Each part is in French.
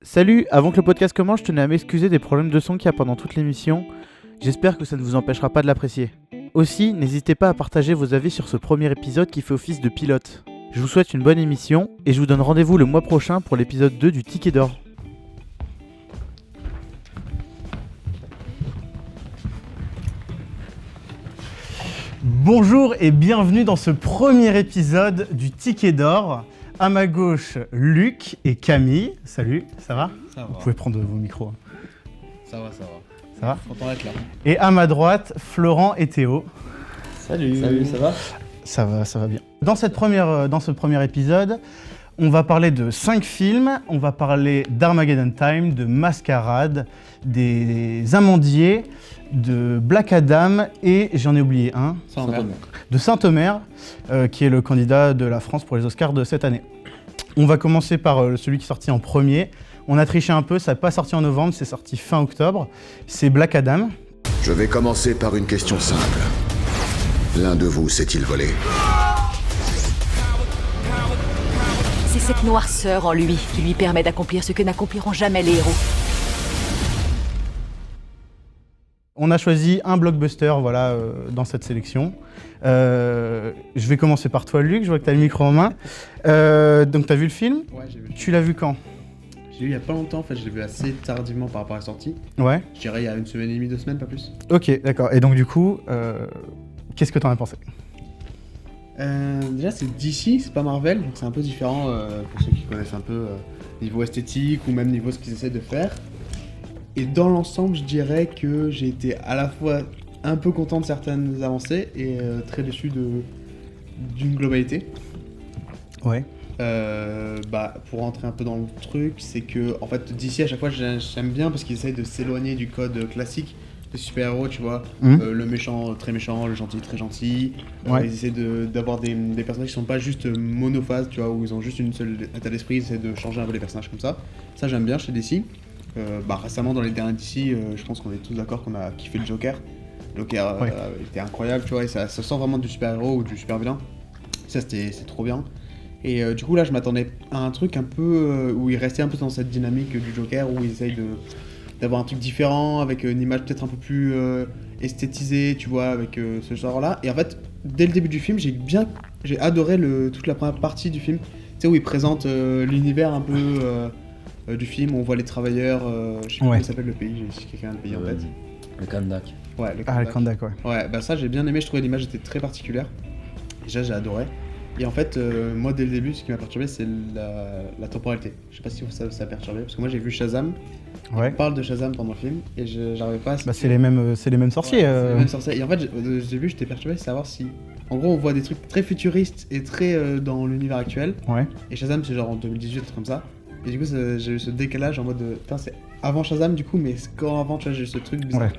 Salut, avant que le podcast commence, je tenais à m'excuser des problèmes de son qu'il y a pendant toute l'émission. J'espère que ça ne vous empêchera pas de l'apprécier. Aussi, n'hésitez pas à partager vos avis sur ce premier épisode qui fait office de pilote. Je vous souhaite une bonne émission et je vous donne rendez-vous le mois prochain pour l'épisode 2 du Ticket d'Or. Bonjour et bienvenue dans ce premier épisode du Ticket d'Or. À ma gauche, Luc et Camille. Salut, ça va ? Ça va. Vous pouvez prendre vos micros. Ça va. Ça va ? Content d'être là. Et à ma droite, Florent et Théo. Salut, ça va? Ça va bien. Dans ce premier épisode, on va parler de 5 films. On va parler d'Armageddon Time, de Mascarade, des Amandiers, de Black Adam et j'en ai oublié un, de Saint-Omer, qui est le candidat de la France pour les Oscars de cette année. On va commencer par celui qui est sorti en premier. On a triché un peu, ça n'est pas sorti en novembre, c'est sorti fin octobre. C'est Black Adam. Je vais commencer par une question simple. L'un de vous s'est-il volé ? C'est cette noirceur en lui qui lui permet d'accomplir ce que n'accompliront jamais les héros. On a choisi un blockbuster dans cette sélection. Je vais commencer par toi, Luc, je vois que tu as le micro en main. Donc tu as vu le film ? Ouais, j'ai vu. Tu l'as vu quand ? J'ai vu il y a pas longtemps, en fait, je l'ai vu assez tardivement par rapport à la sortie. Ouais. Je dirais il y a une semaine et demie, 2 semaines, pas plus. Ok, d'accord. Et donc du coup, qu'est-ce que tu en as pensé ? Déjà, c'est DC, c'est pas Marvel, donc c'est un peu différent pour ceux qui connaissent un peu niveau esthétique ou même niveau ce qu'ils essaient de faire. Et dans l'ensemble, je dirais que j'ai été à la fois un peu content de certaines avancées et très déçu d'une globalité. Ouais. Pour rentrer un peu dans le truc, c'est que en fait DC à chaque fois j'aime bien parce qu'ils essayent de s'éloigner du code classique des super-héros, tu vois. Le méchant très méchant, le gentil très gentil. Ouais. Ils essaient d'avoir des personnages qui sont pas juste monophases, tu vois, où ils ont juste une seule état d'esprit, ils essaient de changer un peu les personnages comme ça. Ça j'aime bien chez DC. Récemment dans les derniers DC, je pense qu'on est tous d'accord qu'on a kiffé le Joker. Joker était incroyable, tu vois, et ça sent vraiment du super-héros ou du super-vilain. Ça c'est trop bien. Et du coup là je m'attendais à un truc un peu où ils restaient un peu dans cette dynamique du Joker, où ils essayent d'avoir un truc différent, avec une image peut-être un peu plus esthétisée, tu vois, avec ce genre-là. Et en fait, dès le début du film, j'ai adoré toute la première partie du film, tu sais, où ils présentent l'univers un peu du film, où on voit les travailleurs, je sais pas comment il s'appelle le pays, j'ai quelqu'un de pays en tête. Le Kandak. Ouais, le Ah, le Kandak, ouais. Ouais, bah ça j'ai bien aimé, je trouvais l'image était très particulière. Déjà j'ai adoré. Et en fait, moi dès le début, ce qui m'a perturbé, c'est la temporalité. Je sais pas si ça a perturbé, parce que moi j'ai vu Shazam. Ouais. On parle de Shazam pendant le film, et j'arrivais pas à... C'est les mêmes sorciers. Ouais, c'est les mêmes sorciers. Et en fait, j'ai vu, j'étais perturbé de savoir si... En gros, on voit des trucs très futuristes et très dans l'univers actuel. Ouais. Et Shazam, c'est genre en 2018, comme ça. Et du coup, j'ai eu ce décalage en mode putain, c'est avant Shazam du coup, mais quand avant, tu vois, j'ai eu ce truc bizarre. Ouais.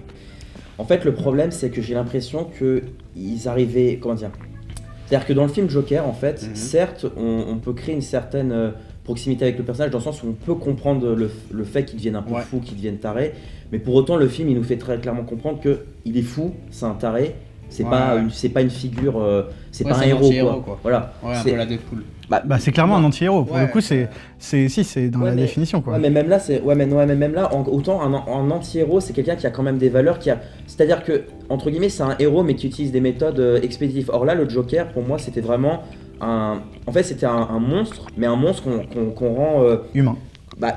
En fait, le problème, c'est que j'ai l'impression qu'ils arrivaient... Comment dire ? C'est-à-dire que dans le film Joker, en fait, certes, on peut créer une certaine proximité avec le personnage, dans le sens où on peut comprendre le fait qu'il devienne un peu fou, qu'il devienne taré, mais pour autant, le film, il nous fait très clairement comprendre qu'il est fou, c'est un taré, c'est pas une figure, c'est pas un héros, quoi. Voilà. Ouais, un peu la Deadpool. C'est clairement un anti-héros. Pour le coup, c'est dans la mais, définition, quoi. Ouais, mais même là, autant un anti-héros, c'est quelqu'un qui a quand même des valeurs, c'est-à-dire que entre guillemets, c'est un héros, mais qui utilise des méthodes expéditives. Or là, le Joker, pour moi, c'était vraiment un monstre, mais un monstre qu'on rend humain.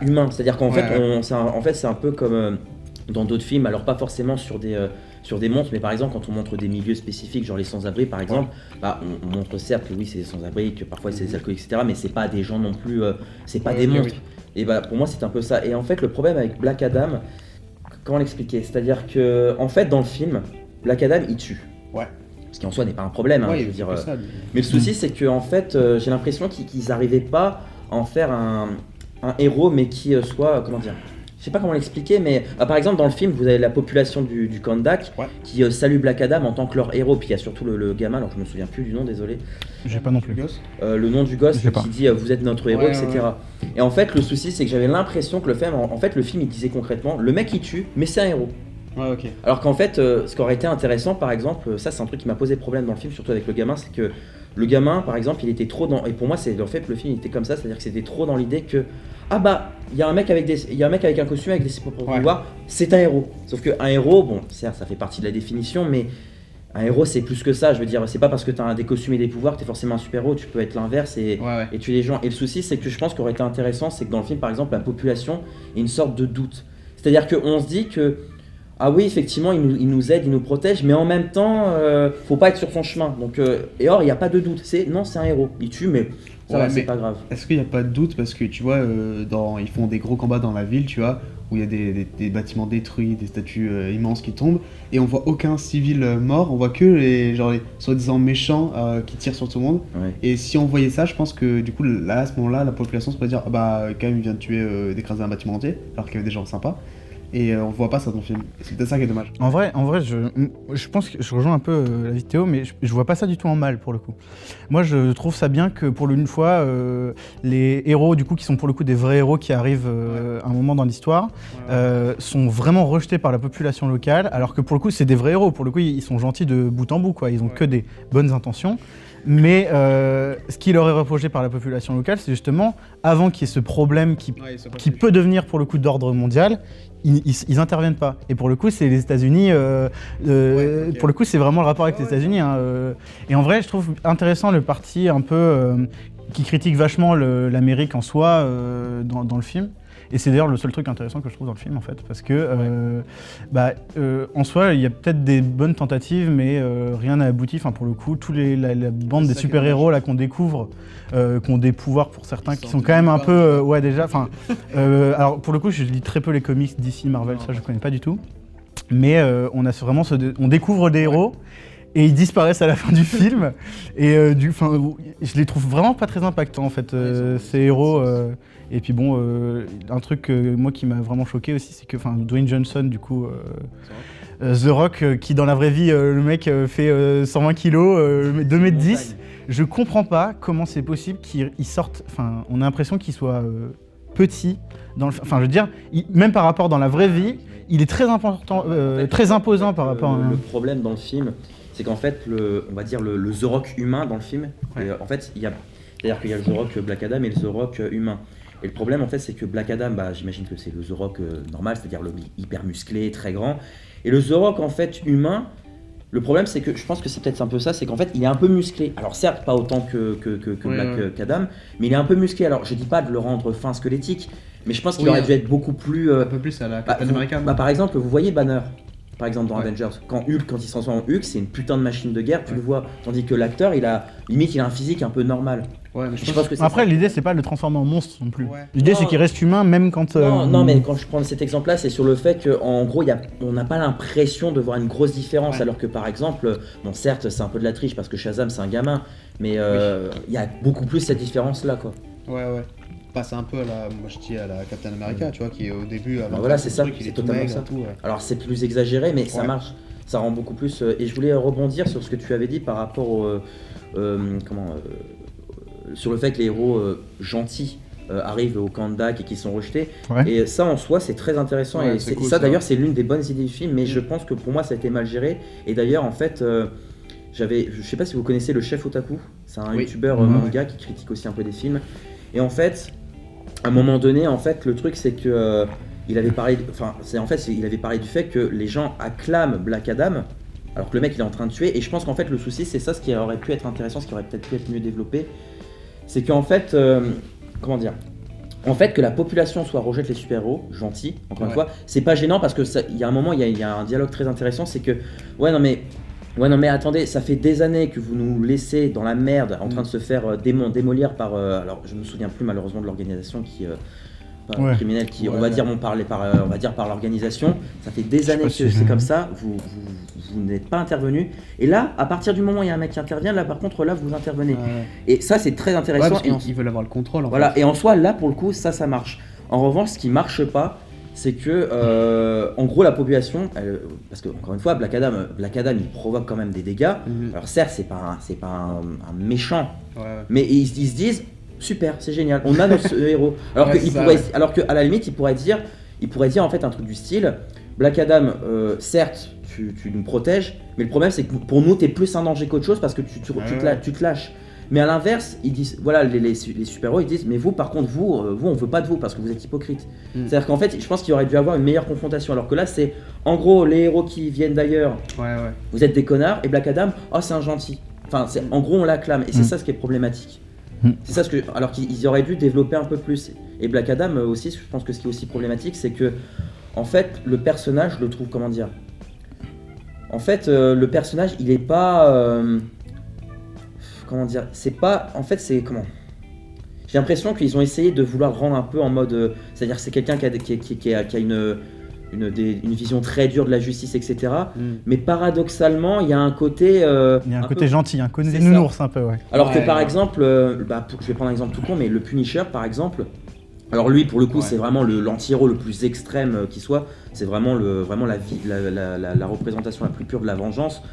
Humain. C'est-à-dire qu'en fait, c'est un peu comme dans d'autres films. Alors pas forcément sur des monstres, mais par exemple quand on montre des milieux spécifiques, genre les sans-abri par exemple, on montre certes que oui c'est des sans-abri, que parfois c'est des alcooliques, etc. Mais c'est pas des gens non plus, c'est pas des monstres. Oui. Et pour moi c'est un peu ça. Et en fait le problème avec Black Adam, comment l'expliquer ? C'est-à-dire que en fait dans le film, Black Adam il tue. Ouais. Ce qui en soi n'est pas un problème, je veux dire. Ça, mais le souci c'est que en fait j'ai l'impression qu'ils n'arrivaient pas à en faire un héros, mais qui soit, comment dire ? Je sais pas comment l'expliquer, mais par exemple dans le film vous avez la population du Kandak qui salue Black Adam en tant que leur héros, puis il y a surtout le gamin, alors je me souviens plus du nom, désolé. J'ai pas non plus. Le nom du gosse qui dit vous êtes notre héros, etc. Ouais. Et en fait le souci c'est que j'avais l'impression que le film il disait concrètement le mec il tue mais c'est un héros. Ouais, ok. Alors qu'en fait ce qui aurait été intéressant par exemple, ça c'est un truc qui m'a posé problème dans le film, surtout avec le gamin, c'est que Le gamin, par exemple, il était trop dans... Et pour moi, c'est en fait le film il était comme ça, c'est-à-dire que c'était trop dans l'idée que ah bah, il y a un mec avec un costume avec des super pouvoirs, c'est un héros. Sauf qu'un héros, bon, certes, ça fait partie de la définition, mais un héros, c'est plus que ça. Je veux dire, c'est pas parce que t'as des costumes et des pouvoirs que t'es forcément un super-héros. Tu peux être l'inverse et tuer les gens. Et le souci, c'est que je pense qu'aurait été intéressant, c'est que dans le film, par exemple, la population ait une sorte de doute. C'est-à-dire qu'on se dit que ah oui, effectivement, il nous aide, il nous protège, mais en même temps, faut pas être sur son chemin. Donc, et or, il n'y a pas de doute. C'est un héros. Il tue, mais ça va, c'est pas grave. Est-ce qu'il n'y a pas de doute parce que tu vois, ils font des gros combats dans la ville, tu vois, où il y a des bâtiments détruits, des statues immenses qui tombent, et on voit aucun civil mort. On voit que les soi-disant méchants qui tirent sur tout le monde. Ouais. Et si on voyait ça, je pense que du coup, là, à ce moment-là, la population se pourrait dire, ah bah, quand même, il vient de tuer, d'écraser un bâtiment entier, alors qu'il y avait des gens sympas. Et on voit pas ça dans le film. C'est peut-être ça qui est dommage. En vrai, je pense que je rejoins un peu la vie de Théo, mais je vois pas ça du tout en mal pour le coup. Moi, je trouve ça bien que pour une fois, les héros, du coup, qui sont pour le coup des vrais héros qui arrivent à un moment dans l'histoire, sont vraiment rejetés par la population locale, alors que pour le coup, c'est des vrais héros. Pour le coup, ils sont gentils de bout en bout, quoi. Ils ont que des bonnes intentions. Mais ce qui leur est reproché par la population locale, c'est justement, avant qu'il y ait ce problème qui peut devenir pour le coup d'ordre mondial, ils interviennent pas. Et pour le coup, c'est les États-Unis. Pour le coup, c'est vraiment le rapport avec les États-Unis. Hein, Et en vrai, je trouve intéressant le parti un peu qui critique vachement l'Amérique en soi dans le film. Et c'est d'ailleurs le seul truc intéressant que je trouve dans le film en fait, parce que en soi il y a peut-être des bonnes tentatives, mais rien n'a abouti. Enfin pour le coup, la bande des super-héros là qu'on découvre, qui ont des pouvoirs pour certains, qui sont quand même un peu déjà. Enfin, alors pour le coup, je lis très peu les comics DC, Marvel, ça je connais pas du tout. Mais on a vraiment on découvre des héros. Et ils disparaissent à la fin du film. Et je les trouve vraiment pas très impactants en fait, ces héros. Et puis bon, un truc moi qui m'a vraiment choqué aussi, c'est que Dwayne Johnson, du coup, The Rock, qui dans la vraie vie, le mec fait 120 kilos, 2m10. Je comprends pas comment c'est possible qu'il sorte. Enfin, on a l'impression qu'il soit petit. Enfin, je veux dire, même par rapport dans la vraie vie, il est très important, très imposant par rapport. Le problème dans le film, c'est qu'en fait, on va dire le The Rock humain dans le film, en fait, c'est-à-dire qu'il y a le The Rock Black Adam et le The Rock humain. Et le problème, en fait, c'est que Black Adam, j'imagine que c'est le The Rock normal, c'est-à-dire le hyper musclé, très grand. Et le The Rock, en fait, humain, le problème, c'est que je pense que c'est peut-être un peu ça, c'est qu'en fait, il est un peu musclé. Alors certes, pas autant que Black Adam, mais il est un peu musclé. Alors, je dis pas de le rendre fin squelettique, mais je pense qu'il aurait dû être beaucoup plus... un peu plus à la Captain America. Par exemple, vous voyez Banner, par exemple dans Avengers, quand il se transforme en Hulk, c'est une putain de machine de guerre, tu le vois. Tandis que l'acteur, il a un physique un peu normal. Ouais, mais je pense que après, l'idée, c'est pas de le transformer en monstre non plus. Ouais. L'idée, c'est qu'il reste humain même quand... Non, mais quand je prends cet exemple-là, c'est sur le fait qu'en gros, on n'a pas l'impression de voir une grosse différence, alors que par exemple, bon certes, c'est un peu de la triche parce que Shazam, c'est un gamin, mais il y a beaucoup plus cette différence-là, quoi. Ouais. C'est un peu à la Captain America, tu vois, qui est au début... voilà, c'est ça, c'est totalement ça. Tout, Alors c'est plus exagéré, mais ça marche, ça rend beaucoup plus... Et je voulais rebondir sur ce que tu avais dit par rapport sur le fait que les héros gentils arrivent au camp de Dak et qu'ils sont rejetés. Ouais. Et ça en soi c'est très intéressant et c'est cool, ça d'ailleurs c'est l'une des bonnes idées du film, mais je pense que pour moi ça a été mal géré. Et d'ailleurs en fait je sais pas si vous connaissez le Chef Otaku, c'est un youtubeur manga qui critique aussi un peu des films. Et en fait à un moment donné en fait le truc c'est que il avait parlé du fait que les gens acclament Black Adam alors que le mec il est en train de tuer. Et je pense qu'en fait le souci c'est ça, ce qui aurait pu être intéressant, ce qui aurait peut-être pu être mieux développé, c'est qu'en fait, que la population soit rejette les super-héros, gentils, encore une fois, c'est pas gênant parce que il y a un moment, il y a un dialogue très intéressant, c'est que, non mais attendez, ça fait des années que vous nous laissez dans la merde, en train de se faire démolir par, alors je me souviens plus malheureusement de l'organisation qui... criminel qui, on va dire par l'organisation, ça fait des années que c'est comme ça, vous n'êtes pas intervenu, et là, à partir du moment où il y a un mec qui intervient, là par contre, là vous intervenez. Et ça c'est très intéressant. Ils veulent avoir le contrôle. Voilà, et en soi, là pour le coup, ça marche. En revanche, ce qui marche pas, c'est que, en gros, la population, parce que encore une fois, Black Adam, il provoque quand même des dégâts. Alors certes, c'est pas un méchant, mais ils se disent. Super, c'est génial, on a notre héros. Alors qu'à la limite, il pourrait dire en fait un truc du style Black Adam, certes, tu nous protèges, mais le problème c'est que pour nous, t'es plus un danger qu'autre chose parce que tu te lâches. Mais à l'inverse, ils disent, voilà, les super-héros, ils disent, mais vous, par contre, vous, on veut pas de vous parce que vous êtes hypocrite. C'est-à-dire qu'en fait, je pense qu'il aurait dû avoir une meilleure confrontation. Alors que là, c'est, en gros, les héros qui viennent d'ailleurs, vous êtes des connards, et Black Adam, oh, c'est un gentil. Enfin, en gros, on l'acclame, et c'est ça ce qui est problématique. C'est ça alors qu'ils auraient dû développer un peu plus. Et Black Adam aussi, je pense que ce qui est aussi problématique, c'est que, en fait, le personnage, je le trouve, comment dire. En fait, le personnage, il est pas. Comment dire. C'est pas. En fait, c'est. Comment. J'ai l'impression qu'ils ont essayé de vouloir le rendre un peu en mode. C'est-à-dire que c'est quelqu'un qui a une vision très dure de la justice, etc. Mais paradoxalement, il y a un côté. Il y a un côté gentil, un côté nounours un peu, ouais. Alors que par exemple, je vais prendre un exemple tout con, mais le Punisher, par exemple. Alors lui, pour le coup, c'est vraiment l'anti-héros le plus extrême qui soit. C'est vraiment la représentation la plus pure de la vengeance.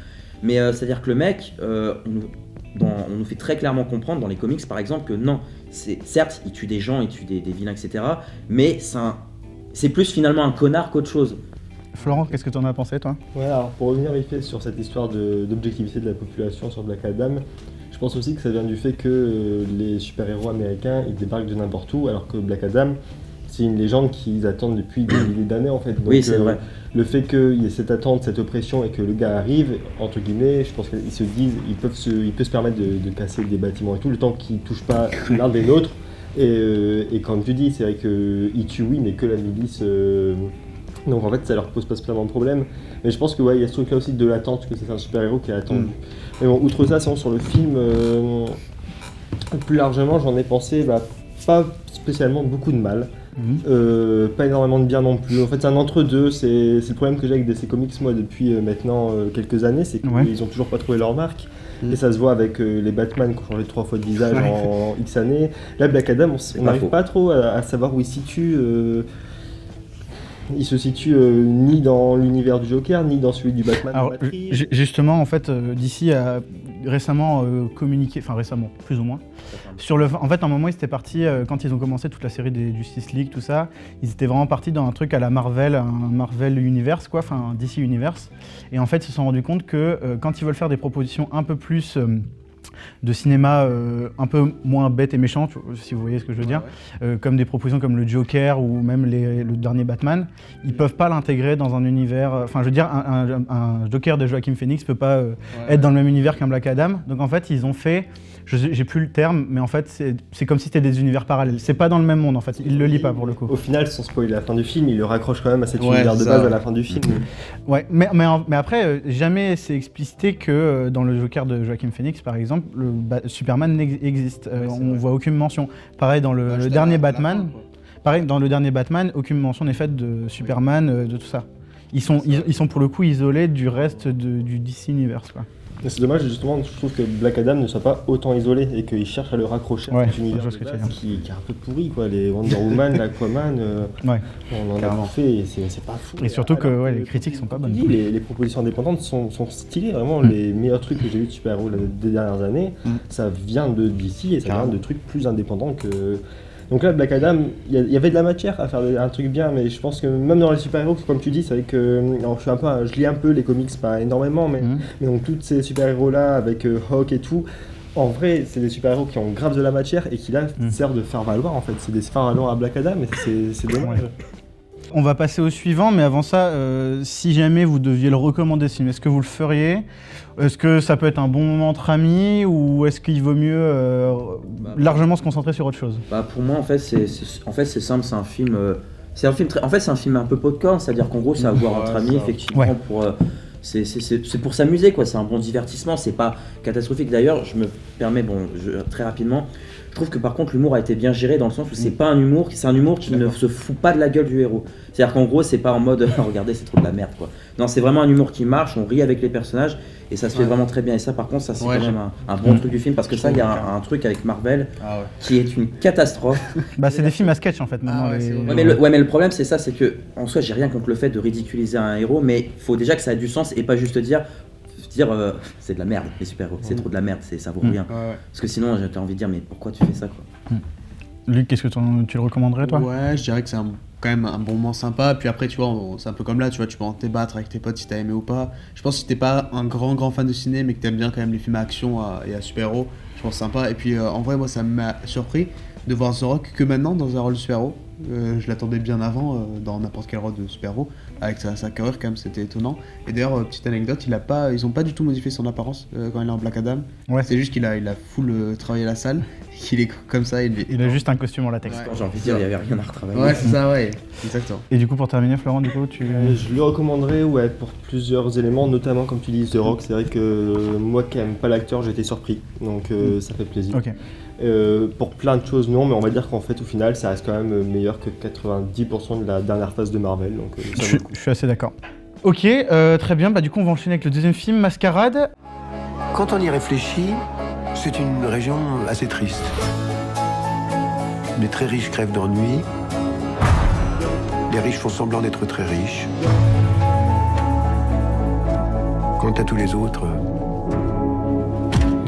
Mais c'est-à-dire que le mec, on nous fait très clairement comprendre dans les comics, par exemple, que non, certes, il tue des gens, il tue des vilains, etc. Mais c'est plus finalement un connard qu'autre chose. Florent, qu'est-ce que tu en as pensé, toi ? Ouais, alors pour revenir vite fait sur cette histoire d'objectivité de la population sur Black Adam, je pense aussi que ça vient du fait que les super-héros américains ils débarquent de n'importe où, alors que Black Adam, c'est une légende qu'ils attendent depuis des milliers d'années en fait. Donc, oui, c'est vrai. Le fait qu'il y ait cette attente, cette oppression et que le gars arrive, entre guillemets, je pense qu'ils se disent, ils peuvent se permettre de casser des bâtiments et tout, le temps qu'ils ne touchent pas l'un des nôtres. Et comme tu dis, c'est vrai qu'ils tuent, oui, mais que la milice. Donc en fait, ça leur pose pas spécialement de problème. Mais je pense que il y a ce truc-là aussi de l'attente, que c'est un super-héros qui est attendu. Mais bon, outre ça, sinon sur le film, plus largement, j'en ai pensé pas spécialement beaucoup de mal. Pas énormément de bien non plus. En fait, c'est un entre-deux. C'est le problème que j'ai avec DC Comics, moi, depuis maintenant quelques années, c'est qu'ils ont toujours pas trouvé leur marque. Et ça se voit avec les Batman qui ont changé 3 fois de visage en X années. Là, Black Adam, on n'arrive pas trop à savoir où il se situe. Il se situe ni dans l'univers du Joker, ni dans celui du Batman. Alors, justement, en fait, DC a récemment communiqué, enfin récemment, plus ou moins, sur le. En fait, à un moment, ils étaient partis, quand ils ont commencé toute la série des Justice League, tout ça, ils étaient vraiment partis dans un truc à la Marvel, un Marvel Universe, quoi, enfin un DC Universe. Et en fait, ils se sont rendus compte que quand ils veulent faire des propositions un peu plus de cinéma un peu moins bête et méchant, si vous voyez ce que je veux dire, comme des propositions comme le Joker ou même le dernier Batman, ils peuvent pas l'intégrer dans un univers. Enfin, je veux dire, un Joker de Joaquin Phoenix peut pas être dans le même univers qu'un Black Adam. Donc en fait, ils ont fait, j'ai plus le terme, mais en fait, c'est comme si c'était des univers parallèles. C'est pas dans le même monde en fait. Il le lit pas pour le coup. Au final, sans spoiler la fin du film, il le raccroche quand même à cet univers de base à la fin du film. Ouais, mais après, jamais c'est explicité que dans le Joker de Joaquin Phoenix, par exemple, Superman existe. On voit aucune mention. Pareil dans le dernier Batman. Pareil dans le dernier Batman, aucune mention n'est faite de Superman, de tout ça. Ils sont pour le coup isolés du reste du DC Universe, quoi. C'est dommage, justement, je trouve que Black Adam ne soit pas autant isolé et qu'il cherche à le raccrocher à cet univers qui est un peu pourri, quoi. Les Wonder Woman, l'Aquaman, on en a fait et c'est pas fou. Et surtout que les critiques sont pas bonnes. Les propositions indépendantes sont stylées, vraiment. Les meilleurs trucs que j'ai vus de super-héros des dernières années, ça vient de DC et ça vient de trucs plus indépendants que... Donc là, Black Adam, il y avait de la matière à faire un truc bien, mais je pense que même dans les super-héros, comme tu dis, c'est vrai que je lis un peu les comics, pas énormément, mais donc tous ces super-héros-là, avec Hawk et tout, en vrai, c'est des super-héros qui ont grave de la matière et qui là servent de faire valoir, en fait. C'est des faire valoir à Black Adam, et c'est dommage. On va passer au suivant, mais avant ça, si jamais vous deviez le recommander ce film, est-ce que vous le feriez ? Est-ce que ça peut être un bon moment entre amis ou est-ce qu'il vaut mieux largement se concentrer sur autre chose ? Pour moi, en fait, c'est simple, c'est un film. C'est un film un peu popcorn, c'est-à-dire qu'en gros, c'est à voir entre amis, effectivement, c'est pour s'amuser, quoi. C'est un bon divertissement, c'est pas catastrophique. D'ailleurs, je me permets, très rapidement. Je trouve que par contre l'humour a été bien géré dans le sens où c'est un humour qui ne se fout pas de la gueule du héros. C'est-à-dire qu'en gros c'est pas en mode regardez c'est trop de la merde quoi. Non, c'est vraiment un humour qui marche, on rit avec les personnages et ça se fait vraiment très bien. Et ça par contre ça c'est quand même un bon truc du film parce que ça il y a un truc avec Marvel qui est une catastrophe. C'est des films à sketch en fait maintenant. Mais le problème c'est ça, c'est que en soi j'ai rien contre le fait de ridiculiser un héros, mais il faut déjà que ça ait du sens et pas juste dire c'est de la merde les super-héros, c'est trop de la merde, ça vaut rien. Parce que sinon j'ai envie de dire mais pourquoi tu fais ça quoi. Luc, qu'est-ce que tu le recommanderais toi ? Ouais, je dirais que c'est quand même un bon moment sympa, puis après tu vois, c'est un peu comme là, tu vois, tu peux en débattre avec tes potes si t'as aimé ou pas. Je pense que si t'es pas un grand fan de ciné mais que t'aimes bien quand même les films à action et à super-héros, je je pense sympa. Et puis en vrai, moi, ça m'a surpris de voir The Rock que maintenant dans un rôle de super-héros. Je l'attendais bien avant dans n'importe quel rôle de super-héros, avec sa carrure quand même, c'était étonnant. Et d'ailleurs, petite anecdote, ils ont pas du tout modifié son apparence quand il est en Black Adam. Ouais. C'est juste qu'il a full travaillé la salle, qu'il est comme ça. Il a juste un costume en latex. Ouais. J'ai envie de dire, il n'y avait rien à retravailler. Ouais, c'est ça, ouais, exactement. Et du coup, pour terminer, Florent, du coup, Je le recommanderais pour plusieurs éléments, notamment comme tu dis The Rock. C'est vrai que moi qui n'aime pas l'acteur, j'ai été surpris, donc ça fait plaisir. Ok. Pour plein de choses non, mais on va dire qu'en fait au final ça reste quand même meilleur que 90% de la dernière phase de Marvel, donc ça vaut le coup. Je suis assez d'accord. Ok, très bien, du coup on va enchaîner avec le deuxième film, Mascarade. Quand on y réfléchit, c'est une région assez triste. Les très riches crèvent d'ennui. Les riches font semblant d'être très riches. Quant à tous les autres,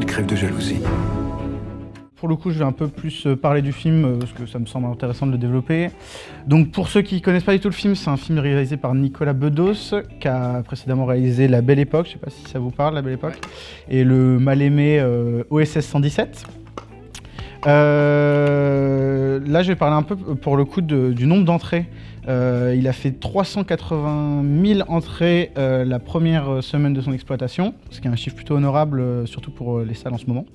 ils crèvent de jalousie. Pour le coup, je vais un peu plus parler du film, parce que ça me semble intéressant de le développer. Donc pour ceux qui connaissent pas du tout le film, c'est un film réalisé par Nicolas Bedos, qui a précédemment réalisé La Belle Époque, je sais pas si ça vous parle, La Belle Époque, et le mal-aimé OSS 117. Là, je vais parler un peu pour le coup du nombre d'entrées. Il a fait 380 000 entrées la première semaine de son exploitation, ce qui est un chiffre plutôt honorable, surtout pour les salles en ce moment.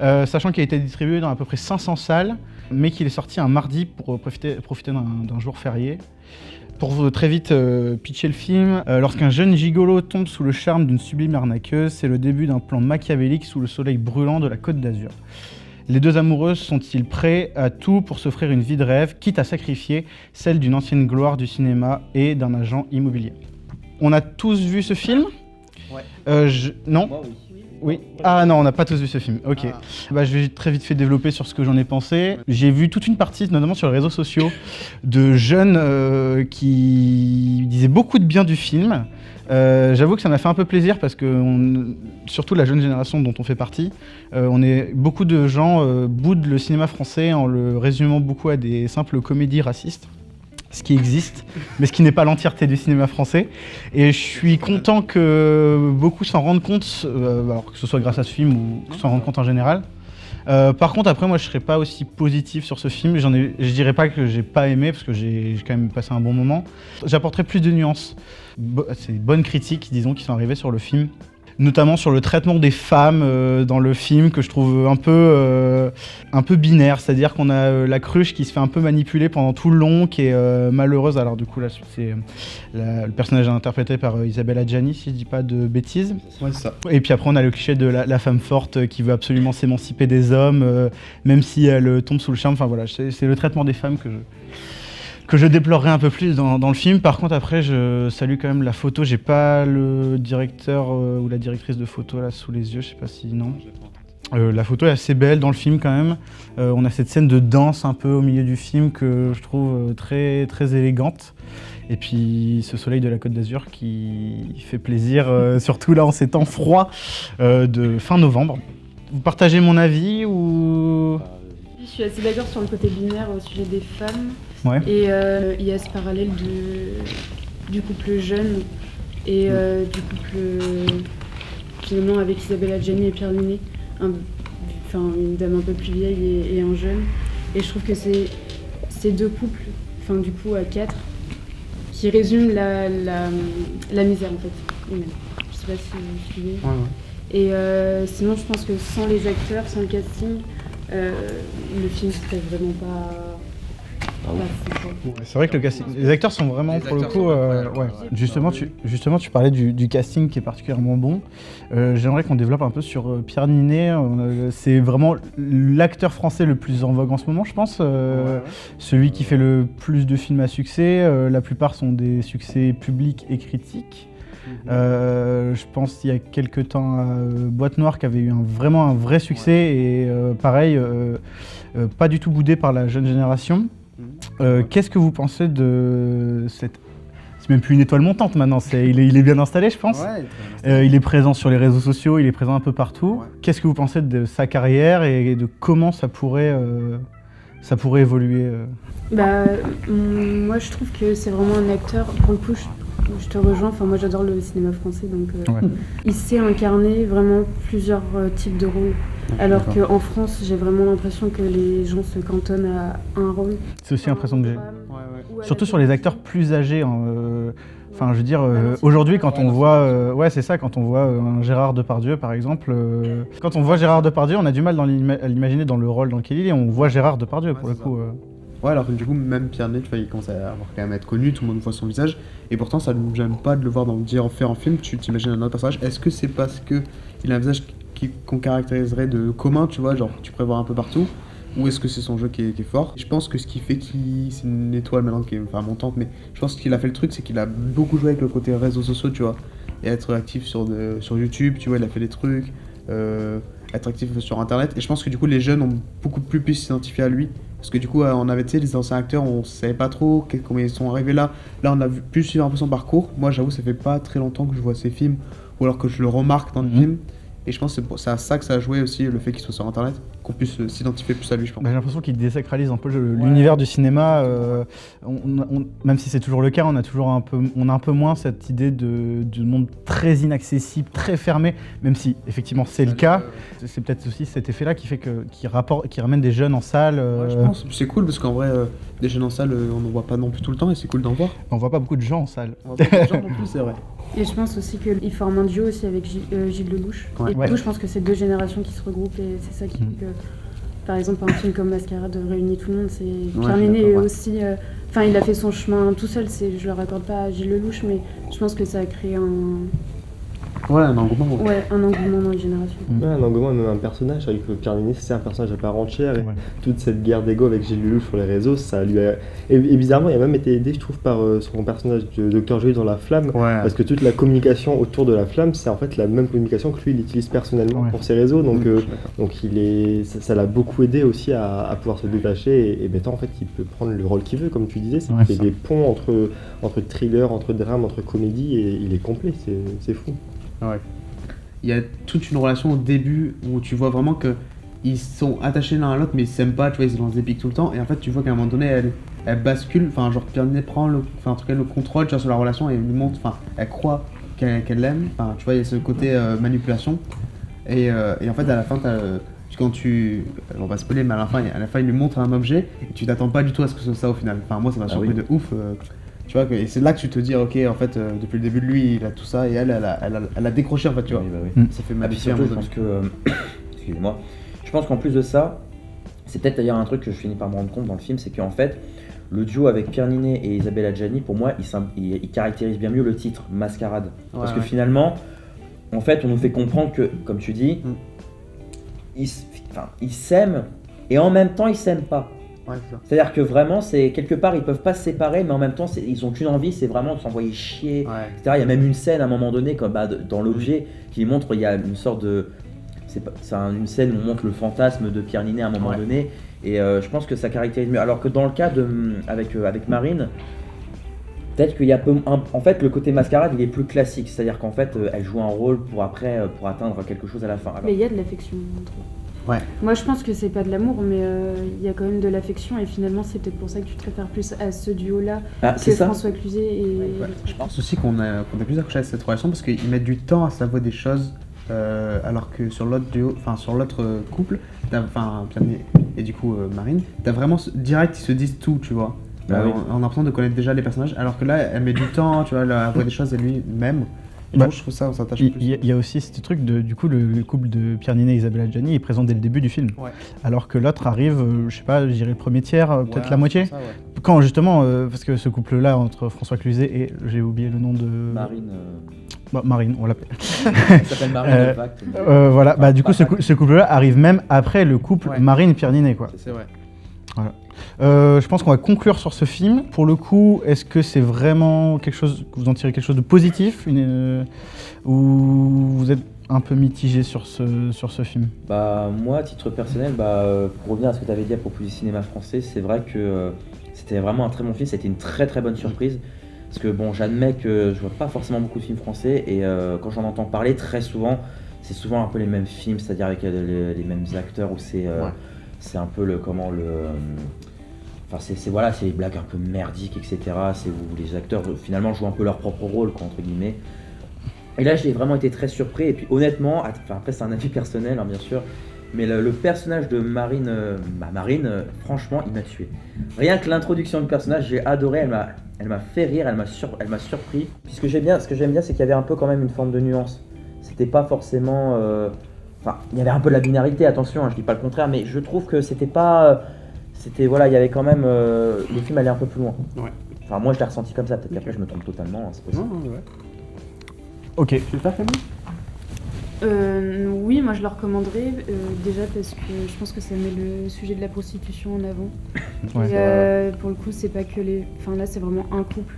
Sachant qu'il a été distribué dans à peu près 500 salles, mais qu'il est sorti un mardi pour profiter d'un jour férié. Pour très vite pitcher le film, lorsqu'un jeune gigolo tombe sous le charme d'une sublime arnaqueuse, c'est le début d'un plan machiavélique sous le soleil brûlant de la Côte d'Azur. Les deux amoureux sont-ils prêts à tout pour s'offrir une vie de rêve, quitte à sacrifier celle d'une ancienne gloire du cinéma et d'un agent immobilier? On a tous vu ce film? Ouais. Non? Moi, oui. Oui. Ah non, on n'a pas tous vu ce film. Ok. Je vais très vite fait développer sur ce que j'en ai pensé. J'ai vu toute une partie, notamment sur les réseaux sociaux, de jeunes qui disaient beaucoup de bien du film. J'avoue que ça m'a fait un peu plaisir parce que, surtout la jeune génération dont on fait partie, beaucoup de gens boudent le cinéma français en le résumant beaucoup à des simples comédies racistes. Ce qui existe, mais ce qui n'est pas l'entièreté du cinéma français. Et je suis content que beaucoup s'en rendent compte, alors que ce soit grâce à ce film ou s'en rendent compte en général. Par contre, après, moi, je serais pas aussi positif sur ce film. Je dirais pas que j'ai pas aimé, parce que j'ai quand même passé un bon moment. J'apporterai plus de nuances. C'est des bonnes critiques, disons, qui sont arrivées sur le film. Notamment sur le traitement des femmes dans le film, que je trouve un peu binaire, c'est-à-dire qu'on a la cruche qui se fait un peu manipuler pendant tout le long, qui est malheureuse. Alors du coup là c'est le personnage interprété par Isabelle Adjani, si je dis pas de bêtises. Ouais, c'est ça. Et puis après on a le cliché de la femme forte qui veut absolument s'émanciper des hommes, même si elle tombe sous le charme. Enfin voilà, c'est le traitement des femmes que je déplorerai un peu plus dans le film. Par contre, après, je salue quand même la photo. J'ai pas le directeur ou la directrice de photo là sous les yeux, je sais pas si non. La photo est assez belle dans le film quand même. On a cette scène de danse un peu au milieu du film que je trouve très, très élégante. Et puis ce soleil de la Côte d'Azur qui fait plaisir, surtout là en ces temps froids de fin novembre. Vous partagez mon avis ou... Je suis assez d'accord sur le côté binaire au sujet des femmes. Ouais. Et il y a ce parallèle du couple jeune et du couple finalement avec Isabelle Adjani et Pierre Ninet, une dame un peu plus vieille et un jeune. Et je trouve que c'est ces deux couples, du coup à 4, qui résument la misère en fait humaine. Je sais pas si vous suivez. Ouais. Et sinon je pense que sans les acteurs, sans le casting, le film serait vraiment pas... C'est vrai que les acteurs sont vraiment, pour le coup, ouais. Justement, tu parlais du casting qui est particulièrement bon. J'aimerais qu'on développe un peu sur Pierre Ninet. C'est vraiment l'acteur français le plus en vogue en ce moment, je pense. Celui qui fait le plus de films à succès. La plupart sont des succès publics et critiques. Je pense il y a quelques temps à Boîte Noire qui avait eu vraiment un vrai succès et pareil, pas du tout boudé par la jeune génération. Qu'est-ce que vous pensez de cette... C'est même plus une étoile montante maintenant, il est bien installé je pense. Ouais, il est présent sur les réseaux sociaux, il est présent un peu partout. Ouais. Qu'est-ce que vous pensez de sa carrière et de comment ça pourrait évoluer Moi je trouve que c'est vraiment un acteur, pour le coup Je te rejoins, enfin moi j'adore le cinéma français, donc Ouais. il sait incarner vraiment plusieurs types de rôles. Alors qu'en France, j'ai vraiment l'impression que les gens se cantonnent à un rôle. C'est aussi l'impression que j'ai. Ou à Surtout la sur les télé. acteurs plus âgés. Enfin, je veux dire, non, c'est aujourd'hui, pas- quand on voit, ouais, c'est ça, quand on voit un Gérard Depardieu, par exemple, quand on voit Gérard Depardieu, on a du mal à l'imaginer dans le rôle dans lequel il est. On voit Gérard Depardieu pour le c'est coup. Ouais, alors que du coup, même Pierre Ninet, tu vois, il commence à avoir quand même à être connu, tout le monde voit son visage, et pourtant ça ne me gêne pas de le voir faire en film, tu t'imagines un autre personnage. Est-ce que c'est parce que il a un visage qu'on caractériserait de commun, tu vois, genre tu pourrais voir un peu partout, ou est-ce que c'est son jeu qui est fort? Je pense que ce qui fait c'est une étoile maintenant qui est montante, mais je pense qu'il a fait le truc, c'est qu'il a beaucoup joué avec le côté réseaux sociaux, tu vois, et être actif sur YouTube, tu vois, il a fait des trucs, être actif sur internet, et je pense que du coup les jeunes ont beaucoup plus pu s'identifier à lui. Parce que du coup, on avait, tu sais, les anciens acteurs, on savait pas trop comment ils sont arrivés là. Là, on a pu suivre un peu son parcours. Moi, j'avoue, ça fait pas très longtemps que je vois ces films, ou alors que je le remarque dans les films. Et je pense que c'est à ça que ça a joué aussi, le fait qu'il soit sur Internet, qu'on puisse s'identifier plus à lui, je pense. J'ai l'impression qu'il désacralise un peu l'univers du cinéma. Même si c'est toujours le cas, on a un peu moins cette idée de monde très inaccessible, très fermé, même si effectivement c'est le cas. C'est peut-être aussi cet effet-là qui fait qui ramène des jeunes en salle. Ouais, je pense. C'est cool parce qu'en vrai, des jeunes en salle, on n'en voit pas non plus tout le temps et c'est cool d'en voir. On voit pas beaucoup de gens en salle. On voit pas de gens non plus, c'est vrai. Et je pense aussi qu'il forme un duo aussi avec Gilles Lelouch. Ouais. Et du coup, je pense que c'est deux générations qui se regroupent et c'est ça qui fait que, par exemple, un film comme Mascarade réunit tout le monde. Pierre Ninet aussi. Enfin, il a fait son chemin tout seul. Je le raccorde pas à Gilles Lelouch, mais je pense que ça a créé un engouement. Ouais, un engouement dans les générations. Ouais, un engouement et même un personnage. Avec Pierre Ninet, c'est un personnage à part entière. Et Ouais. toute cette guerre d'ego avec Gilles Lelouch sur les réseaux, ça lui a. Et bizarrement, il a même été aidé, je trouve, par son personnage de Dr. Joey dans La Flamme. Ouais. Parce que toute la communication autour de La Flamme, c'est en fait la même communication que lui, il utilise personnellement pour ses réseaux. Donc, ça l'a beaucoup aidé aussi à pouvoir se détacher. Et maintenant, en fait, il peut prendre le rôle qu'il veut, comme tu disais. Il fait des ponts entre thriller, entre drame, entre comédie, et il est complet. C'est fou. Ouais. Il y a toute une relation au début où tu vois vraiment qu'ils sont attachés l'un à l'autre mais ils s'aiment pas, tu vois, ils sont dans des pics tout le temps et en fait tu vois qu'à un moment donné elle bascule, enfin genre Pierre Ninet prend le contrôle, tu vois, sur la relation et elle lui montre, enfin elle croit qu'elle l'aime, enfin tu vois il y a ce côté manipulation et en fait à la fin on va spoiler mais à la fin il lui montre un objet et tu t'attends pas du tout à ce que ce soit ça au final, enfin moi ça m'a surpris de ouf. Tu vois, et c'est là que tu te dis, ok, en fait, depuis le début de lui, il a tout ça, et elle a décroché, en fait, tu vois. Oui. Ça fait Ah, puis magnifier. surtout, je pense que. Excusez-moi. Je pense qu'en plus de ça, c'est peut-être d'ailleurs un truc que je finis par me rendre compte dans le film, c'est qu'en fait, le duo avec Pierre Ninet et Isabelle Adjani, pour moi, il caractérise bien mieux le titre, Mascarade. Parce que finalement, en fait, on nous fait comprendre que, comme tu dis, ils s'aiment, et en même temps, ils s'aiment pas. Ouais, c'est ça. C'est-à-dire que vraiment, c'est quelque part, ils peuvent pas se séparer, mais en même temps, ils ont qu'une envie, c'est vraiment de s'envoyer chier, etc. Il y a même une scène à un moment donné, comme dans l'objet, qui montre, il y a une sorte de, une scène où on montre le fantasme de Pierre Ninet à un moment donné, et je pense que ça caractérise mieux. Alors que dans le cas avec Marine, peut-être qu'il y a en fait, le côté Mascarade, il est plus classique, c'est-à-dire qu'en fait, elle joue un rôle pour atteindre quelque chose à la fin. Alors, mais il y a de l'affection entre eux. Ouais. Moi je pense que c'est pas de l'amour, mais il y a quand même de l'affection et finalement c'est peut-être pour ça que tu te réfères plus à ce duo-là que François Cluzet et... Je pense aussi qu'on a plus accroché à cette relation parce qu'ils mettent du temps à s'avouer des choses alors que sur l'autre duo, enfin sur l'autre couple, Pierre Ninet et du coup Marine, t'as vraiment direct, ils se disent tout, tu vois. On a l'impression de connaître déjà les personnages alors que là elle met du temps, tu vois, à avouer des choses à lui-même. Je trouve ça, on s'attache plus. Il y a aussi ce truc du coup, le couple de Pierre Ninet et Isabelle Adjani est présent dès le début du film. Ouais. Alors que l'autre arrive, je sais pas, je dirais le premier tiers, peut-être la moitié. Ça, quand justement, parce que ce couple-là, entre François Cluzet et, j'ai oublié le nom de... Marine. Marine, on l'appelle. Elle s'appelle Marine Levac. Voilà, du coup, ce couple-là arrive même après le couple Marine-Pierre Ninet, quoi. C'est vrai. Voilà. Je pense qu'on va conclure sur ce film. Pour le coup, est-ce que c'est vraiment quelque chose, que vous en tirez quelque chose de positif, ou vous êtes un peu mitigé sur ce film? Moi, à titre personnel, pour revenir à ce que tu avais dit à propos du cinéma français, c'est vrai que c'était vraiment un très bon film, c'était une très très bonne surprise. Parce que j'admets que je vois pas forcément beaucoup de films français, et quand j'en entends parler très souvent, c'est souvent un peu les mêmes films, c'est-à-dire avec les mêmes acteurs, où c'est un peu Voilà, c'est des blagues un peu merdiques, etc. C'est où les acteurs finalement jouent un peu leur propre rôle, quoi, entre guillemets. Et là, j'ai vraiment été très surpris. Et puis honnêtement, après c'est un avis personnel, hein, bien sûr, mais le personnage de Marine, franchement, il m'a tué. Rien que l'introduction du personnage, j'ai adoré. Elle m'a fait rire, elle m'a surpris. Puis ce que j'aime bien, c'est qu'il y avait un peu quand même une forme de nuance. C'était pas forcément, il y avait un peu de la binarité. Attention, hein, je dis pas le contraire, mais je trouve que c'était pas. Il y avait quand même. Le film allait un peu plus loin. Ouais. Enfin, moi je l'ai ressenti comme ça, peut-être qu'après je me trompe totalement, hein, c'est possible. Non, ouais. Ok. Tu veux pas, Camille ? Oui, moi je le recommanderais déjà parce que je pense que ça met le sujet de la prostitution en avant. Ouais. Et pour le coup, c'est pas que les. Enfin là, c'est vraiment un couple,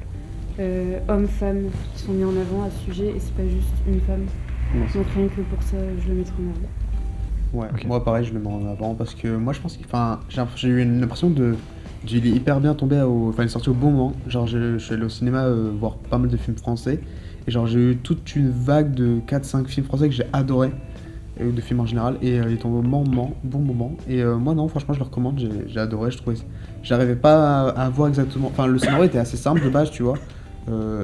hommes-femmes, qui sont mis en avant à ce sujet et c'est pas juste une femme. Donc rien que pour ça, je le mettrai en avant. Ouais, Ok. moi pareil, je le mets en avant parce que moi je pense que. J'ai eu l'impression il est hyper bien tombé il est sorti au bon moment. Genre, je suis allé au cinéma voir pas mal de films français. Et genre, j'ai eu toute une vague de 4-5 films français que j'ai adoré. De films en général. Et il est tombé au bon moment. Et moi, non, franchement, je le recommande. J'ai adoré. J'arrivais pas à voir exactement. Enfin, le scénario était assez simple de base, tu vois.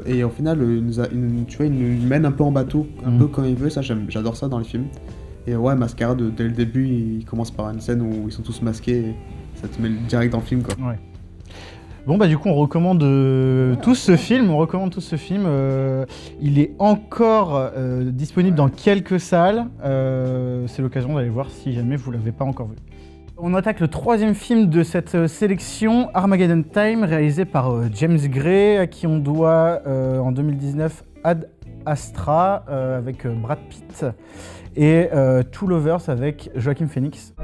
Et au final, il nous mène un peu en bateau, un peu comme il veut. Ça, j'adore ça dans les films. Et ouais, Mascarade, dès le début, il commence par une scène où ils sont tous masqués. Et ça te met direct dans le film, quoi. Ouais. Bon bah du coup on recommande tous ce film, il est encore disponible dans quelques salles, c'est l'occasion d'aller voir si jamais vous l'avez pas encore vu. On attaque le troisième film de cette sélection, Armageddon Time, réalisé par James Gray, à qui on doit en 2019 Ad Astra avec Brad Pitt et Two Lovers avec Joaquin Phoenix.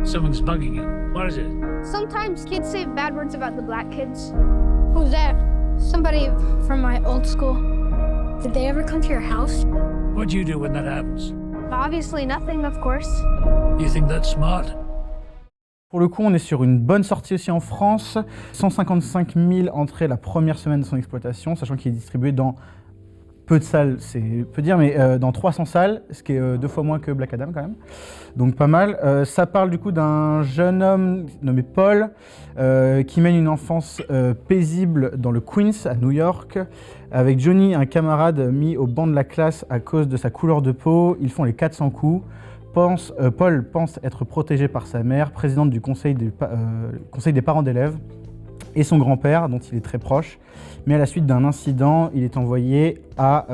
Someone's bugging you. What is it? Sometimes kids say bad words about the black kids. Who's that? Somebody from my old school. Did they ever come to your house? What do you do when that happens? Obviously nothing, of course. You think that's smart? Pour le coup, on est sur une bonne sortie aussi en France. 155 000 entrées la première semaine de son exploitation, sachant qu'il est distribué dans peu de salles, c'est peu dire, mais dans 300 salles, ce qui est 2 fois moins que Black Adam quand même. Donc pas mal. Ça parle du coup d'un jeune homme nommé Paul qui mène une enfance paisible dans le Queens, à New York. Avec Johnny, un camarade mis au banc de la classe à cause de sa couleur de peau. Ils font les 400 coups. Paul pense être protégé par sa mère, présidente du conseil des parents d'élèves, et son grand-père, dont il est très proche. Mais à la suite d'un incident, il est envoyé à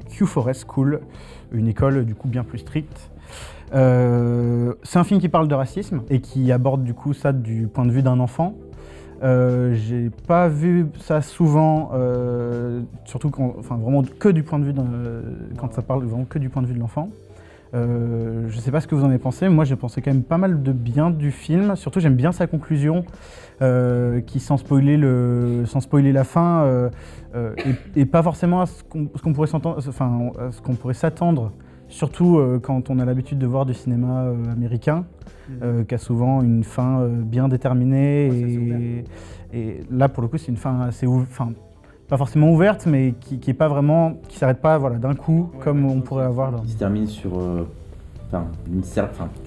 Q Forest School, une école du coup bien plus stricte. C'est un film qui parle de racisme et qui aborde du coup ça du point de vue d'un enfant. J'ai pas vu ça souvent, surtout vraiment que du point de vue quand ça parle vraiment que du point de vue de l'enfant. Je sais pas ce que vous en avez pensé, moi j'ai pensé quand même pas mal de bien du film, surtout j'aime bien sa conclusion qui sans spoiler la fin et pas forcément à ce qu'on pourrait s'attendre, surtout quand on a l'habitude de voir du cinéma américain qui a souvent une fin bien déterminée et là pour le coup c'est une fin assez pas forcément ouverte, mais qui est pas vraiment, qui s'arrête pas d'un coup, comme on pourrait avoir. Qui se termine sur,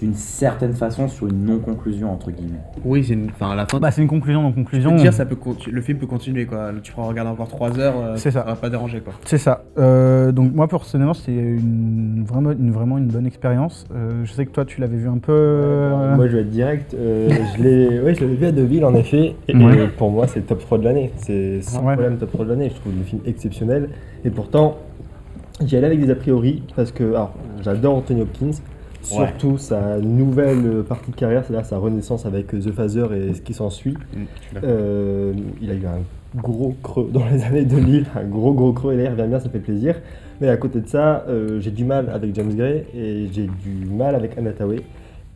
d'une certaine façon, sur une non-conclusion entre guillemets. Oui, à la fin. C'est une conclusion, non-conclusion. Je peux dire, le film peut continuer, quoi. Tu pourras regarder encore 3 heures, ça va pas déranger, quoi. C'est ça. Donc moi personnellement, c'était vraiment une bonne expérience. Je sais que toi, tu l'avais vu un peu. Moi, je vais être direct. Je l'avais vu à Deauville, en effet. Et pour moi, c'est top 3 de l'année. C'est sans problème top 3 de l'année. Je trouve le film exceptionnel. Et pourtant, j'y allais avec des a priori parce que j'adore Anthony Hopkins. Surtout sa nouvelle partie de carrière, c'est-à-dire sa renaissance avec The Phaser et ce qui s'ensuit. Il a eu un gros creux dans les années 2000, un gros creux, et là il revient bien, ça fait plaisir. Mais à côté de ça, j'ai du mal avec James Gray et j'ai du mal avec Anna Hathaway.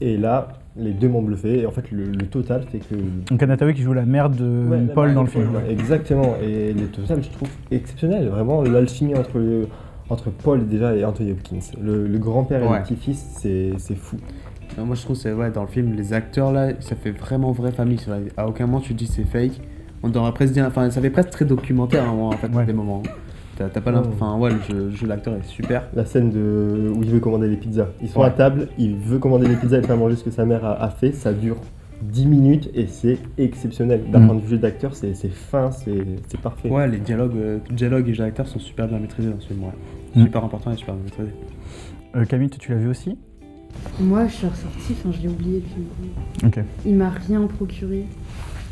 Et là, les deux m'ont bluffé. Et en fait, le total fait que... Donc Anna Hathaway qui joue la mère de Paul dans le film. Exactement. Et le total, je trouve exceptionnel. Vraiment, l'alchimie entre Paul déjà et Anthony Hopkins. Le grand-père et le petit-fils, c'est fou. Non, moi je trouve que dans le film, les acteurs là, ça fait vraiment vraie famille. À aucun moment tu te dis c'est fake. On devrait presque dire, ça fait presque très documentaire en fait, à des moments. T'as pas l'impression. Le jeu de l'acteur est super. La scène où il veut commander les pizzas. Ils sont à table, il veut commander les pizzas et faire manger ce que sa mère a fait, ça dure 10 minutes et c'est exceptionnel. D'un point de vue jeu d'acteur, c'est fin, c'est parfait. Ouais, les dialogues et jeux d'acteurs sont super bien maîtrisés dans ce film, super important et super bien maîtrisés. Camille, tu l'as vu aussi? Moi, je suis ressortie, je l'ai oublié le film. Ok. Il m'a rien procuré.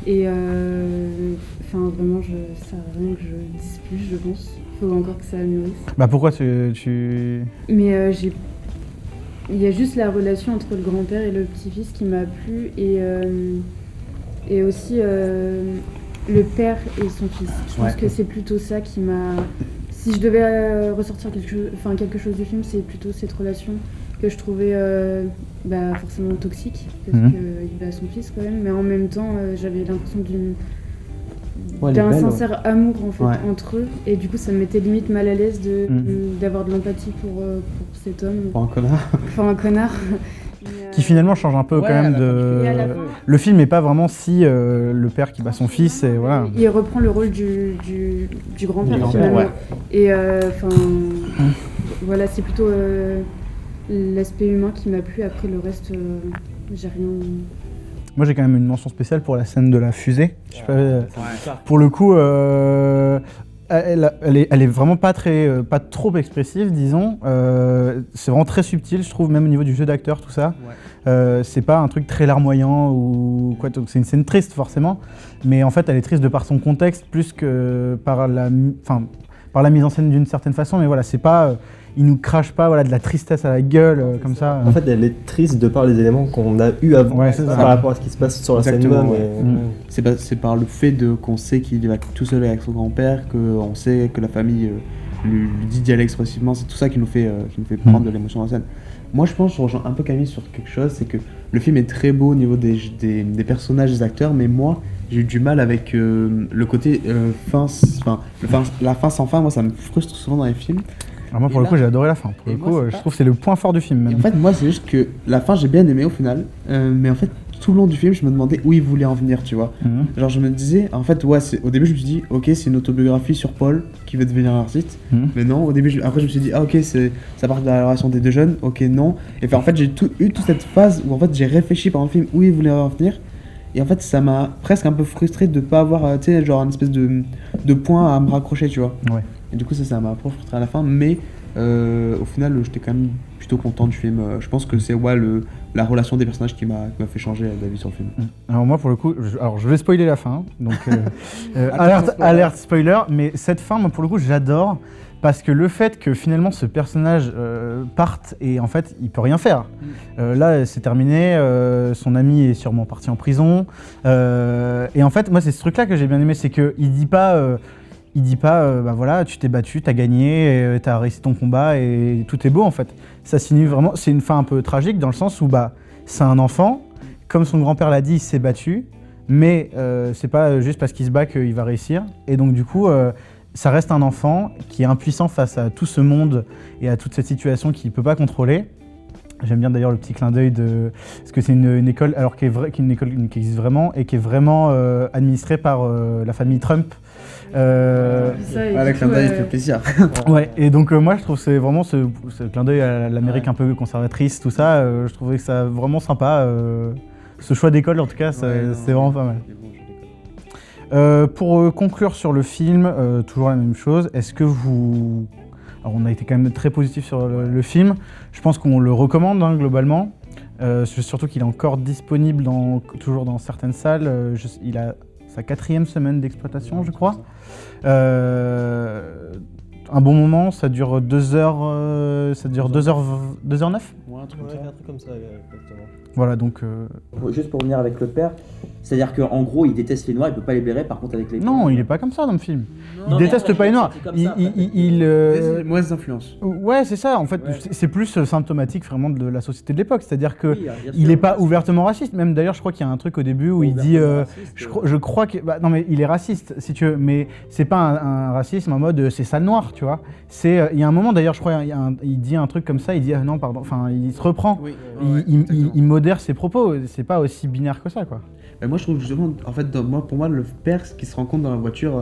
Et vraiment, ça sert à rien que je dise plus, je pense. Il faut encore que ça mûrisse. Bah pourquoi tu... Mais il y a juste la relation entre le grand-père et le petit-fils qui m'a plu. Et aussi le père et son fils. Je pense que c'est plutôt ça qui m'a... Si je devais ressortir quelque chose du film, c'est plutôt cette relation que je trouvais forcément toxique, parce qu'il a son fils quand même, mais en même temps j'avais l'impression d'un sincère amour en fait, entre eux, et du coup ça me mettait limite mal à l'aise d'avoir de l'empathie pour cet homme. Pour un connard. Pour un connard. Qui finalement change un peu quand même de... Le film n'est pas vraiment si le père qui bat son fils, et voilà. Il reprend le rôle du grand-père finalement. Et voilà, c'est plutôt l'aspect humain qui m'a plu. Après le reste, j'ai rien... Moi j'ai quand même une mention spéciale pour la scène de la fusée. Je sais pas, pour le coup, elle est vraiment pas trop expressive, disons. C'est vraiment très subtil, je trouve, même au niveau du jeu d'acteur, tout ça. C'est pas un truc très larmoyant ou quoi. C'est une scène triste forcément, mais en fait elle est triste de par son contexte plus que par la mise en scène d'une certaine façon. Mais voilà, c'est pas... il nous crache pas de la tristesse à la gueule comme ça. En fait, elle est triste de par les éléments qu'on a eu avant par rapport à ce qui se passe sur la scène même. C'est par le fait qu'on sait qu'il va tout seul avec son grand-père, qu'on sait que la famille lui dit d'y aller expressivement. C'est tout ça qui nous fait prendre de l'émotion dans la scène. Moi, je pense que je rejoins un peu Camille sur quelque chose, c'est que le film est très beau au niveau des personnages, des acteurs, mais moi, j'ai eu du mal avec le côté la fin sans fin. Moi, ça me frustre souvent dans les films. Alors moi, pour le coup, j'ai adoré la fin. Pour le coup, je trouve que c'est le point fort du film. Même. En fait, moi, c'est juste que la fin, j'ai bien aimé au final, mais en fait, tout le long du film, je me demandais où il voulait en venir, tu vois. Genre, je me disais, en fait, au début, je me suis dit, ok, c'est une autobiographie sur Paul qui veut devenir artiste. Mais non, au début, après, je me suis dit, ah, ok, ça part de la relation des deux jeunes. Ok, non. Et en fait, j'ai eu toute cette phase où en fait, j'ai réfléchi pendant le film où il voulait en venir. Et en fait, ça m'a presque un peu frustré de pas avoir, tu sais, genre une espèce de point à me raccrocher, tu vois. Ouais. Et du coup, ça m'a un peu frustré à la fin, mais au final, j'étais quand même plutôt content du film. Je pense que c'est la relation des personnages qui m'a fait changer d'avis sur le film. Alors moi, pour le coup, je vais spoiler la fin, donc alerte spoiler, mais cette fin, moi, pour le coup, j'adore, parce que le fait que finalement ce personnage parte et en fait, il peut rien faire. Là, c'est terminé, son ami est sûrement parti en prison, et en fait, moi, c'est ce truc-là que j'ai bien aimé, c'est qu'il dit pas... voilà, tu t'es battu, t'as gagné, t'as réussi ton combat et tout est beau en fait. Ça signifie vraiment, c'est une fin un peu tragique dans le sens où c'est un enfant, comme son grand-père l'a dit, il s'est battu, mais c'est pas juste parce qu'il se bat qu'il va réussir. Et donc du coup, ça reste un enfant qui est impuissant face à tout ce monde et à toute cette situation qu'il peut pas contrôler. J'aime bien d'ailleurs le petit clin d'œil parce que c'est une école, alors qui est une école qui existe vraiment et qui est vraiment administrée par la famille Trump. Le clin d'œil fait plaisir. Ouais, et donc moi je trouve que c'est vraiment ce clin d'œil à l'Amérique un peu conservatrice, tout ça. Je trouvais que ça vraiment sympa. Ce choix d'école en tout cas, c'est vraiment pas mal. Pour conclure sur le film, toujours la même chose. Est-ce que vous... Alors on a été quand même très positif sur le film. Je pense qu'on le recommande globalement. Surtout qu'il est encore disponible toujours dans certaines salles. Il a sa 4e semaine d'exploitation, je crois. Un bon moment, ça dure 2h09. Ouais, un truc comme ça, exactement. Voilà, donc... Juste pour revenir avec le père, c'est-à-dire qu'en gros, il déteste les noirs, il peut pas les blairer, par contre avec les... Non, il est pas comme ça dans le film. Il déteste pas les noirs. Mauvaise influence. Ouais, c'est ça, en fait, c'est plus symptomatique vraiment de la société de l'époque, c'est-à-dire que il est pas ouvertement raciste, même d'ailleurs je crois qu'il y a un truc au début où il dit... je crois que... non mais il est raciste, si tu veux, mais c'est pas un racisme en mode c'est sale noir, tu vois. Il y a un moment d'ailleurs, je crois, il dit un truc comme ça, il dit non, pardon, enfin il se reprend, il modère ses propos, c'est pas aussi binaire que ça, quoi. Moi je trouve justement, en fait, pour moi, le père qui se rend compte dans la voiture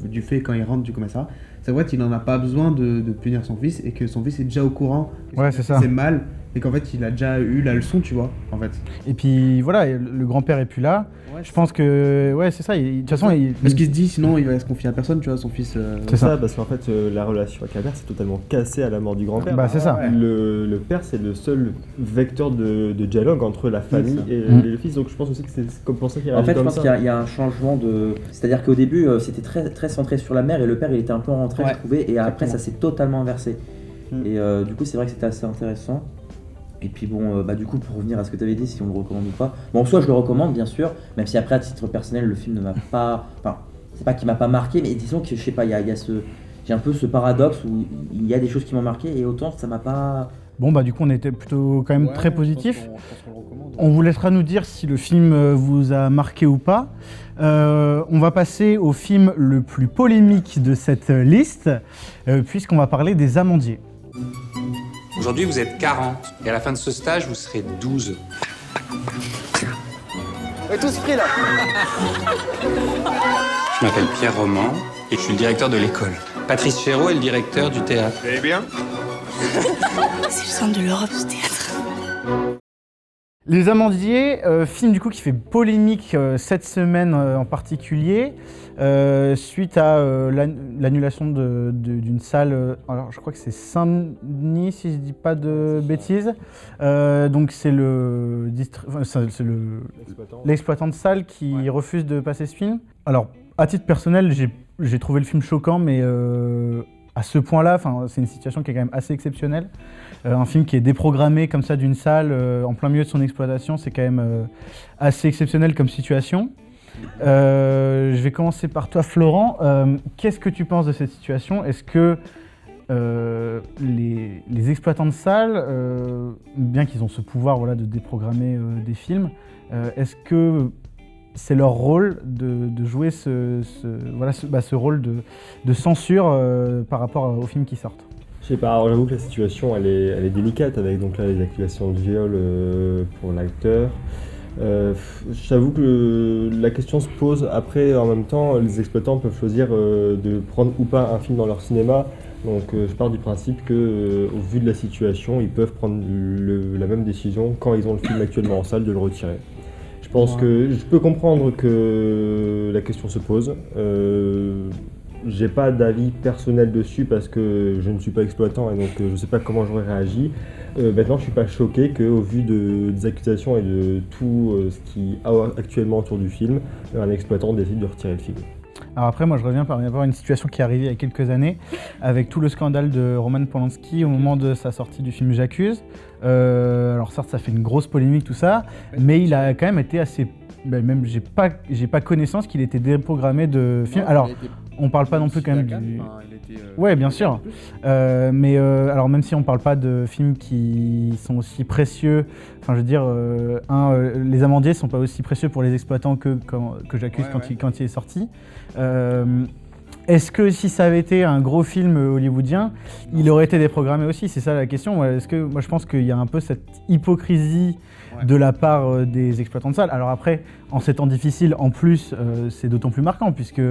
du fait quand il rentre du commissariat, c'est vrai qu'il n'en a pas besoin de punir son fils et que son fils est déjà au courant que c'est ça. C'est mal c'est qu'en fait il a déjà eu la leçon, tu vois, en fait. Et puis voilà, le grand-père est plus là. Ouais, Je pense que ouais, c'est ça. De toute façon, parce qu'il se dit sinon il va se confier à personne, tu vois, son fils. C'est ça, parce qu'en fait la relation avec la mère c'est totalement cassée à la mort du grand-père. Bah c'est ça. Ouais. Le père c'est le seul vecteur de dialogue entre la famille et le fils, donc je pense aussi que c'est comme pour ça qu'il y a. En fait, je pense qu'il y a un changement de. C'est-à-dire qu'au début, c'était très, très centré sur la mère et le père, il était un peu en retrait, je trouvais, et après, ça s'est totalement inversé. Et du coup, c'est vrai que c'était assez intéressant. Et puis bon, du coup, pour revenir à ce que tu avais dit, si on le recommande ou pas. Bon, en soi, je le recommande, bien sûr, même si après, à titre personnel, le film ne m'a pas. Enfin, c'est pas qu'il m'a pas marqué, mais disons que je sais pas, il y a ce. J'ai un peu ce paradoxe où il y a des choses qui m'ont marqué et autant ça m'a pas. Bon du coup on était plutôt quand même très positif. On vous laissera nous dire si le film vous a marqué ou pas. On va passer au film le plus polémique de cette liste, puisqu'on va parler des Amandiers. Aujourd'hui vous êtes 40 et à la fin de ce stage vous serez 12. On est tous pris là. Je m'appelle Pierre Roman et je suis le directeur de l'école. Patrice Chéreau est le directeur du théâtre. Vous allez bien? C'est le centre de l'Europe, ce théâtre. Les Amandiers, film du coup qui fait polémique cette semaine en particulier, suite à l'annulation d'une salle, alors je crois que c'est Saint-Denis si je dis pas de bêtises, donc c'est l'exploitant de salle qui refuse de passer ce film. Alors à titre personnel j'ai trouvé le film choquant, mais à ce point-là, c'est une situation qui est quand même assez exceptionnelle. Un film qui est déprogrammé comme ça d'une salle en plein milieu de son exploitation, c'est quand même assez exceptionnel comme situation. Je vais commencer par toi, Florent. Qu'est-ce que tu penses de cette situation? Est-ce que les exploitants de salles, bien qu'ils ont ce pouvoir de déprogrammer des films, est-ce que c'est leur rôle de jouer ce rôle de censure par rapport aux films qui sortent? Je sais pas, alors j'avoue que la situation elle est délicate avec donc là les accusations de viol pour l'acteur. J'avoue que la question se pose. Après, en même temps, les exploitants peuvent choisir de prendre ou pas un film dans leur cinéma. Donc je pars du principe que au vu de la situation, ils peuvent prendre la même décision quand ils ont le film actuellement en salle de le retirer. Je pense que je peux comprendre que la question se pose. J'ai pas d'avis personnel dessus parce que je ne suis pas exploitant et donc je sais pas comment j'aurais réagi. Maintenant, je suis pas choqué qu'au vu des accusations et de tout ce qui y a actuellement autour du film, un exploitant décide de retirer le film. Alors après, moi je reviens par rapport à une situation qui est arrivée il y a quelques années avec tout le scandale de Roman Polanski au moment de sa sortie du film J'accuse. Alors certes, ça fait une grosse polémique tout ça, mais il a quand même été assez... même j'ai pas connaissance qu'il était déprogrammé de film. Alors on parle pas non plus quand même du... Ouais, bien sûr. Mais alors même si on parle pas de films qui sont aussi précieux, enfin je veux dire, les Amandiers sont pas aussi précieux pour les exploitants que J'accuse quand il est sorti. Est-ce que si ça avait été un gros film hollywoodien, il aurait été déprogrammé aussi? C'est ça la question. Est-ce que moi je pense qu'il y a un peu cette hypocrisie de la part des exploitants de salles. Alors après, en ces temps difficiles, en plus, c'est d'autant plus marquant puisque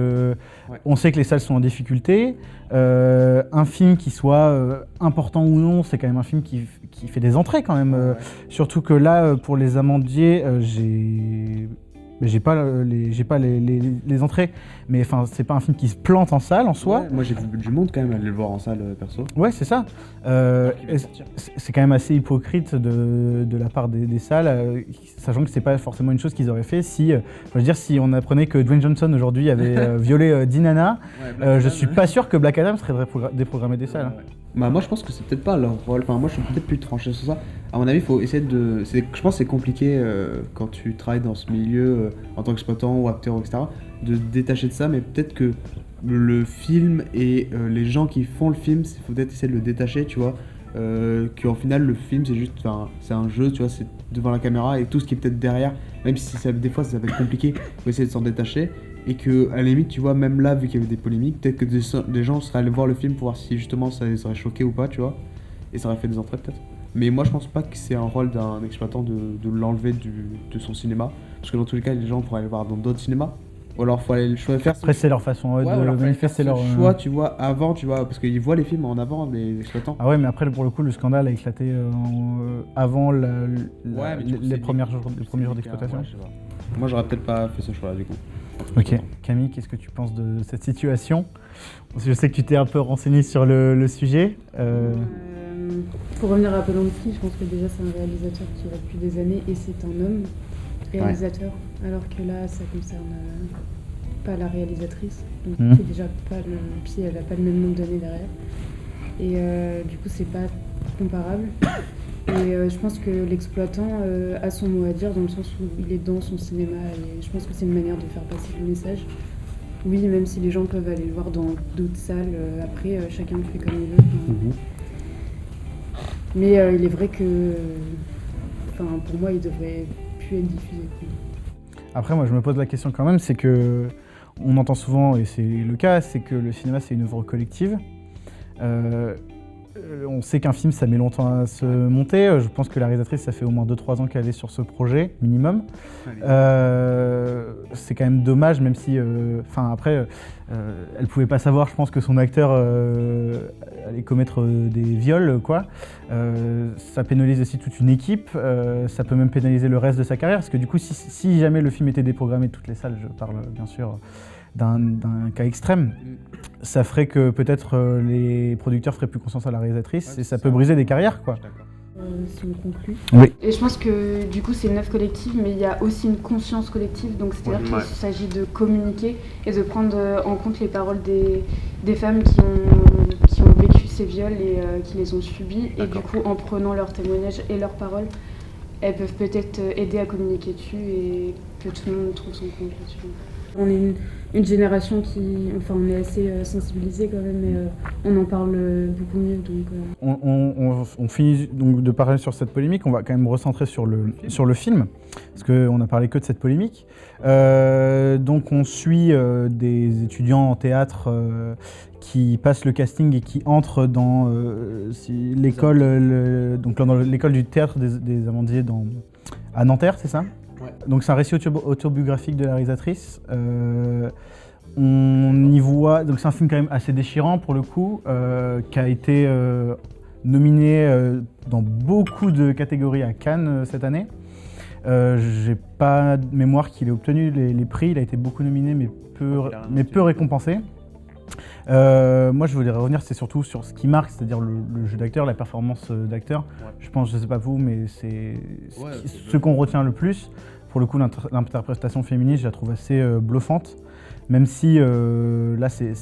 on sait que les salles sont en difficulté. Un film qui soit important ou non, c'est quand même un film qui fait des entrées quand même. Surtout que là, pour les Amandiers, j'ai pas les entrées, mais enfin c'est pas un film qui se plante en salle en soi. Ouais, moi j'ai vu du monde quand même aller le voir en salle perso. Ouais, c'est ça. C'est quand même assez hypocrite de la part des salles, sachant que c'est pas forcément une chose qu'ils auraient fait si, je veux dire, si on apprenait que Dwayne Johnson aujourd'hui avait violé Dinana, je suis pas sûr que Black Adam serait déprogrammé des salles. Bah moi je pense que c'est peut-être pas leur rôle, enfin moi je suis peut-être plus tranché sur ça. À mon avis il faut essayer je pense que c'est compliqué quand tu travailles dans ce milieu en tant qu'exploitant ou acteur etc. de détacher de ça, mais peut-être que le film et les gens qui font le film, il faut peut-être essayer de le détacher, tu vois, qu'en final le film c'est juste, c'est un jeu, tu vois, c'est devant la caméra et tout ce qui est peut-être derrière, même si des fois ça va être compliqué, il faut essayer de s'en détacher. Et que à la limite, tu vois, même là, vu qu'il y avait des polémiques, peut-être que des gens seraient allés voir le film pour voir si justement ça les aurait choqués ou pas, tu vois, et ça aurait fait des entrées peut-être. Mais moi je pense pas que c'est un rôle d'un exploitant de l'enlever de son cinéma, parce que dans tous les cas les gens pourraient aller le voir dans d'autres cinémas, Ou alors faut aller le choix faire. Après, c'est leur façon de manifester leur choix, tu vois, avant, tu vois, parce qu'ils voient les films en avant, les exploitants. Ah ouais, mais après, pour le coup, le scandale a éclaté avant les premiers jours d'exploitation. Ouais, moi, j'aurais peut-être pas fait ce choix-là, du coup. Ok. Camille, qu'est-ce que tu penses de cette situation? Je sais que tu t'es un peu renseigné sur le sujet. Pour revenir à Polanski, je pense que déjà c'est un réalisateur qui est là depuis des années et c'est un homme réalisateur, alors que là ça concerne pas la réalisatrice, donc c'est déjà pas le pied, elle a pas le même nombre d'années derrière et du coup c'est pas comparable et je pense que l'exploitant a son mot à dire dans le sens où il est dans son cinéma et je pense que c'est une manière de faire passer le message. Oui, même si les gens peuvent aller le voir dans d'autres salles, après chacun le fait comme il veut. Mais il est vrai que, pour moi, il devrait plus être diffusé. Après, moi, je me pose la question quand même, c'est que on entend souvent, et c'est le cas, c'est que le cinéma, c'est une œuvre collective. On sait qu'un film, ça met longtemps à se monter. Je pense que la réalisatrice, ça fait au moins 2-3 ans qu'elle est sur ce projet, minimum. C'est quand même dommage, même si... après, elle pouvait pas savoir, je pense, que son acteur allait commettre des viols, quoi. Ça pénalise aussi toute une équipe. Ça peut même pénaliser le reste de sa carrière, parce que du coup, si jamais le film était déprogrammé de toutes les salles, je parle bien sûr d'un cas extrême, ça ferait que peut-être les producteurs feraient plus confiance à la réalisatrice et ça peut briser des carrières, quoi. Si on conclut. Oui. Et je pense que du coup c'est une œuvre collective, mais il y a aussi une conscience collective, donc c'est-à-dire qu'il s'agit de communiquer et de prendre en compte les paroles des femmes qui ont vécu ces viols et qui les ont subis, et du coup en prenant leurs témoignages et leurs paroles, elles peuvent peut-être aider à communiquer dessus et que tout le monde trouve son compte là-dessus. On est une génération on est assez sensibilisé quand même, et on en parle beaucoup mieux. Donc, on finit donc de parler sur cette polémique, on va quand même recentrer sur le film, parce qu'on n'a parlé que de cette polémique. Donc on suit des étudiants en théâtre qui passent le casting et qui entrent dans l'école, donc dans l'école du théâtre des Amandiers à Nanterre, c'est ça ? Ouais. Donc c'est un récit autobiographique de la réalisatrice. On y voit, donc c'est un film quand même assez déchirant pour le coup, qui a été nominé dans beaucoup de catégories à Cannes cette année. J'ai pas de mémoire qu'il ait obtenu les prix, il a été beaucoup nominé mais peu récompensé. Moi je voulais revenir surtout sur ce qui marque, c'est-à-dire le jeu d'acteur, la performance d'acteur. Ouais. Je pense, je sais pas vous, mais c'est ce qu'on retient le plus. Pour le coup, l'interprétation féminine, je la trouve assez bluffante, même si là c'est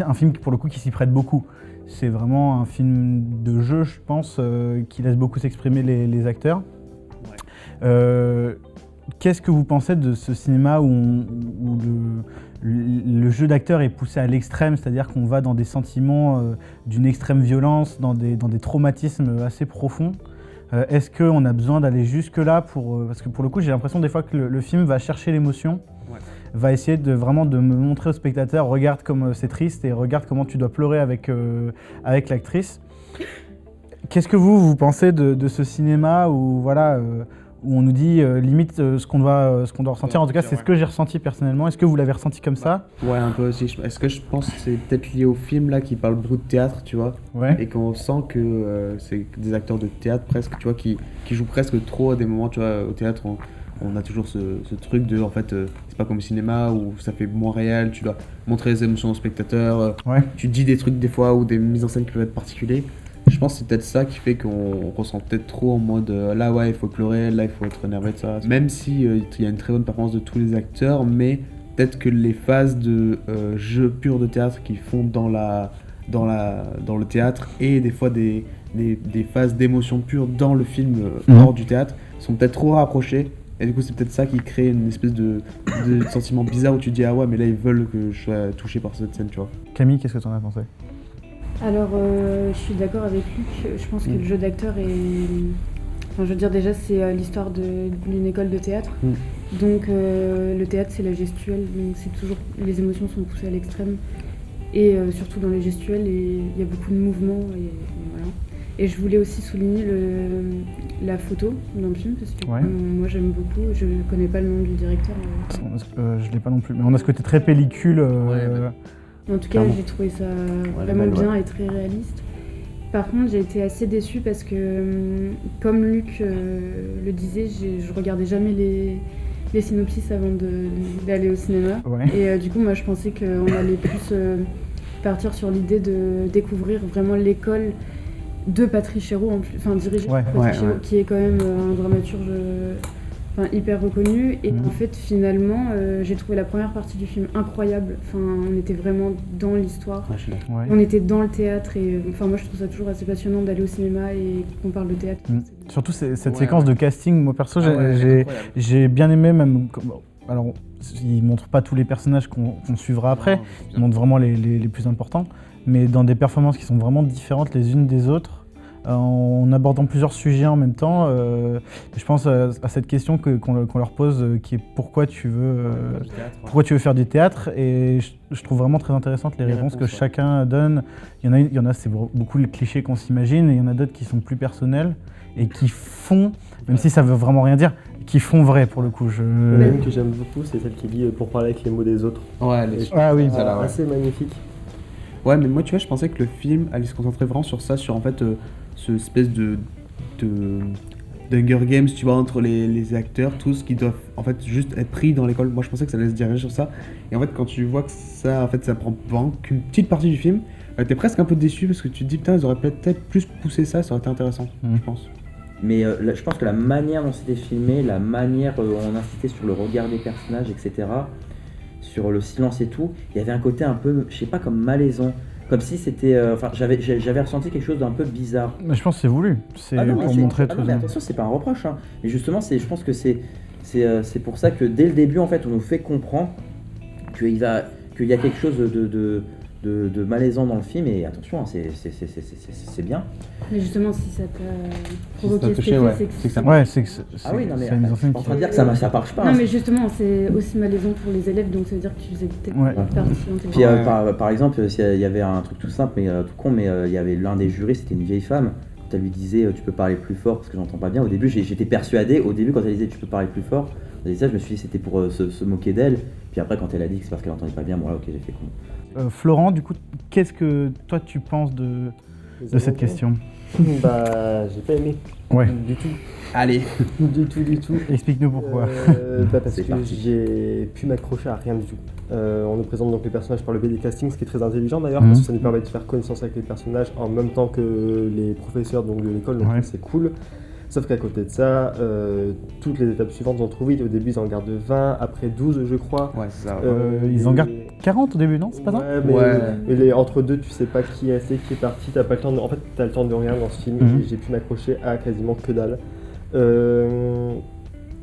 un film pour le coup qui s'y prête beaucoup. C'est vraiment un film de jeu, je pense, qui laisse beaucoup s'exprimer les acteurs. Ouais. Qu'est-ce que vous pensez de ce cinéma où le jeu d'acteur est poussé à l'extrême, c'est-à-dire qu'on va dans des sentiments d'une extrême violence, dans des traumatismes assez profonds? Est-ce qu'on a besoin d'aller jusque-là parce que pour le coup, j'ai l'impression des fois que le film va chercher l'émotion, va essayer de me montrer au spectateur, regarde comme c'est triste et regarde comment tu dois pleurer avec l'actrice. Qu'est-ce que vous pensez de ce cinéma où on nous dit limite ce qu'on doit ressentir? En tout cas, c'est ce que j'ai ressenti personnellement. Est-ce que vous l'avez ressenti comme ça? Ouais, un peu aussi. Est-ce que je pense que c'est peut-être lié au film là qui parle beaucoup de théâtre, tu vois, et qu'on sent que c'est des acteurs de théâtre presque, tu vois, qui jouent presque trop à des moments, tu vois, au théâtre. On a toujours ce truc de, en fait, c'est pas comme au cinéma où ça fait moins réel, tu dois montrer les émotions au spectateur, tu dis des trucs des fois ou des mises en scène qui peuvent être particuliers. Je pense que c'est peut-être ça qui fait qu'on ressent peut-être trop en mode là il faut pleurer, là il faut être énervé de ça. Même si il y a une très bonne performance de tous les acteurs, mais peut-être que les phases de jeu pur de théâtre qu'ils font dans le théâtre et des fois des phases d'émotion pure dans le film hors du théâtre sont peut-être trop rapprochées. Et du coup c'est peut-être ça qui crée une espèce de sentiment bizarre où tu te dis ah ouais mais là ils veulent que je sois touché par cette scène, tu vois. Camille, qu'est-ce que tu en as pensé? Alors, je suis d'accord avec Luc. Je pense que le jeu d'acteur est... Enfin, je veux dire, déjà, c'est l'histoire d'une école de théâtre. Donc, le théâtre, c'est la gestuelle. Donc, c'est toujours... Les émotions sont poussées à l'extrême. Et surtout dans les gestuels, il y a beaucoup de mouvements. Et voilà. Et je voulais aussi souligner la photo dans le film, parce que moi j'aime beaucoup, je connais pas le nom du directeur. Je l'ai pas non plus, mais on a ce côté très pellicule. En tout cas, j'ai trouvé ça vraiment bien et très réaliste. Par contre, j'ai été assez déçue parce que, comme Luc le disait, je regardais jamais les synopsis avant d'aller au cinéma. Et du coup, moi je pensais qu'on allait plus partir sur l'idée de découvrir vraiment l'école de Patrice Chéreau, dirigé par Patrice Chéreau, qui est quand même un dramaturge hyper reconnu. Et en fait, finalement, j'ai trouvé la première partie du film incroyable. On était vraiment dans l'histoire. On était dans le théâtre. Et moi, je trouve ça toujours assez passionnant d'aller au cinéma et qu'on parle de théâtre. Surtout cette séquence de casting, moi perso, j'ai bien aimé, même. Alors, il montre pas tous les personnages qu'on suivra après. Il montre vraiment les plus importants. Mais dans des performances qui sont vraiment différentes les unes des autres, en abordant plusieurs sujets en même temps. Je pense à cette question qu'on leur pose, qui est pourquoi tu veux faire du théâtre, et je trouve vraiment très intéressantes les réponses que chacun donne. Il y en a c'est beaucoup le cliché qu'on s'imagine, et il y en a d'autres qui sont plus personnels et qui font, même si ça veut vraiment rien dire, qui font vrai pour le coup. Une que j'aime beaucoup, c'est celle qui dit pour parler avec les mots des autres. Assez magnifique. Ouais, mais moi, tu vois, je pensais que le film allait se concentrer vraiment sur ça, sur en fait ce espèce de d'Hunger Games, tu vois, entre les acteurs, tous qui doivent en fait juste être pris dans l'école. Moi, je pensais que ça allait se diriger sur ça. Et en fait, quand tu vois que ça prend vraiment qu'une petite partie du film, t'es presque un peu déçu parce que tu te dis, putain, ils auraient peut-être plus poussé ça aurait été intéressant, je pense. Mais je pense que la manière dont c'était filmé, la manière dont on insistait sur le regard des personnages, etc., sur le silence et tout, il y avait un côté un peu, je sais pas, comme malaisant. Comme si c'était... j'avais ressenti quelque chose d'un peu bizarre. Mais je pense que c'est voulu. C'est pour montrer tout ça. Mais attention, c'est pas un reproche. Hein. Mais justement, je pense que c'est pour ça que dès le début, en fait, on nous fait comprendre qu'il y a quelque chose de malaisant dans le film. Et attention, c'est bien. Mais justement, si ça t'a provoqué cet effet, c'est que ça... Ah oui, non mais je suis en train de dire que ça marche pas. Non, mais justement, c'est aussi malaisant pour les élèves, donc ça veut dire que tu faisais peut-être partie intégrante. Puis par exemple, il y avait un truc tout simple, mais tout con, mais il y avait l'un des jurés, c'était une vieille femme. Quand elle lui disait tu peux parler plus fort parce que j'entends pas bien, au début j'étais persuadé, quand elle disait tu peux parler plus fort, elle disait ça, je me suis dit c'était pour se moquer d'elle. Puis après quand elle a dit que c'est parce qu'elle entendait pas bien, bon là ok, j'ai fait con. Florent, du coup, qu'est-ce que toi tu penses de cette question? J'ai pas aimé. Du tout. Allez. du tout. Explique-nous pourquoi. Parce que j'ai pu m'accrocher à rien du tout. On nous présente donc les personnages par le biais des castings, ce qui est très intelligent d'ailleurs, parce que ça nous permet de faire connaissance avec les personnages en même temps que les professeurs donc, de l'école, donc c'est cool. Sauf qu'à côté de ça, toutes les étapes suivantes sont trop vite. Au début, ils en gardent 20, après 12, je crois. Ouais, c'est ça. Ils en gardent 40 au début, non? C'est pas ça? Mais entre deux, tu sais pas qui est resté, qui est parti. T'as pas le temps de... En fait, t'as le temps de rien dans ce film. Et j'ai pu m'accrocher à quasiment que dalle.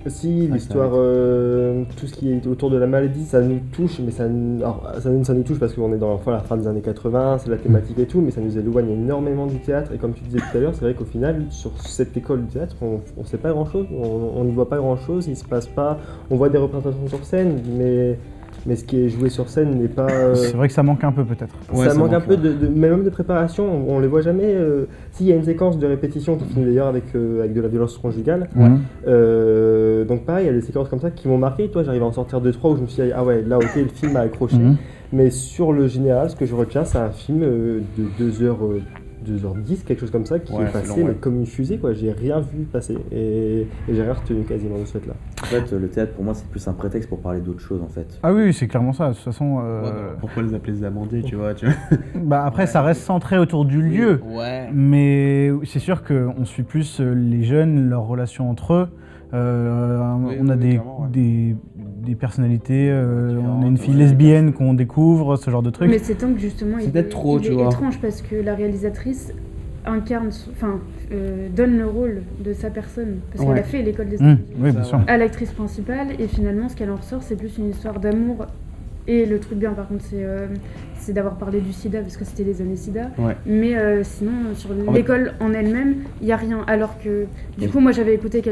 Si l'histoire, tout ce qui est autour de la maladie, ça nous touche, mais ça nous touche parce qu'on est dans la fin des années 80, c'est la thématique et tout, mais ça nous éloigne énormément du théâtre. Et comme tu disais tout à l'heure, c'est vrai qu'au final, sur cette école de théâtre, on sait pas grand chose, on n'y voit pas grand chose, il se passe pas, on voit des représentations sur scène, mais ce qui est joué sur scène n'est pas... C'est vrai que ça manque un peu peut-être. Ça manque un peu, même de préparation, on les voit jamais. S'il y a une séquence de répétition qui finit d'ailleurs avec de la violence conjugale, donc pareil, il y a des séquences comme ça qui m'ont marqué. Toi, j'arrive à en sortir 2-3 où je me suis dit, ah ouais, là ok, le film m'a accroché. Mais sur le général, ce que je retiens, c'est un film de 2h10, quelque chose comme ça, qui est passé mais comme une fusée, quoi. J'ai rien vu passer et j'ai rien retenu quasiment de ce fait-là. En fait, le théâtre pour moi c'est plus un prétexte pour parler d'autre chose en fait. Ah oui, c'est clairement ça. De toute façon. Pourquoi les appeler des amandiers, tu vois Après, ça reste centré autour du lieu. Mais c'est sûr qu'on suit plus les jeunes, leurs relations entre eux. On a des personnalités, on a une fille lesbienne qu'on découvre, ce genre de truc. Mais c'est tant que justement il est étrange parce que la réalisatrice incarne, donne le rôle de sa personne, parce qu'elle a fait l'école des à l'actrice principale, et finalement ce qu'elle en ressort c'est plus une histoire d'amour. Et le truc bien par contre c'est d'avoir parlé du sida parce que c'était les années sida, mais sinon sur l'école en elle-même il n'y a rien, alors que du coup moi j'avais écouté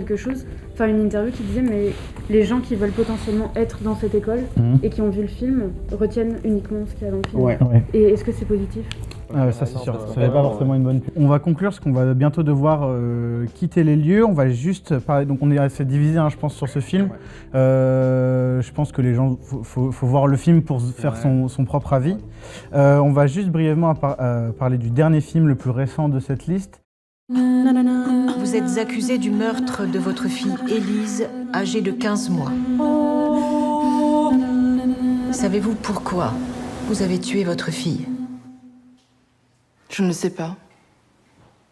une interview qui disait mais les gens qui veulent potentiellement être dans cette école et qui ont vu le film retiennent uniquement ce qu'il y a dans le film. Et est-ce que c'est positif? Ça c'est sûr, ça n'est pas forcément une bonne pub. On va conclure parce qu'on va bientôt devoir quitter les lieux. On va juste parler, donc on est assez divisé je pense sur ce film. Je pense que les gens, faut voir le film pour faire son propre avis. On va juste brièvement parler du dernier film le plus récent de cette liste. Vous êtes accusé du meurtre de votre fille Élise, âgée de 15 mois. Savez-vous pourquoi vous avez tué votre fille ? Je ne sais pas.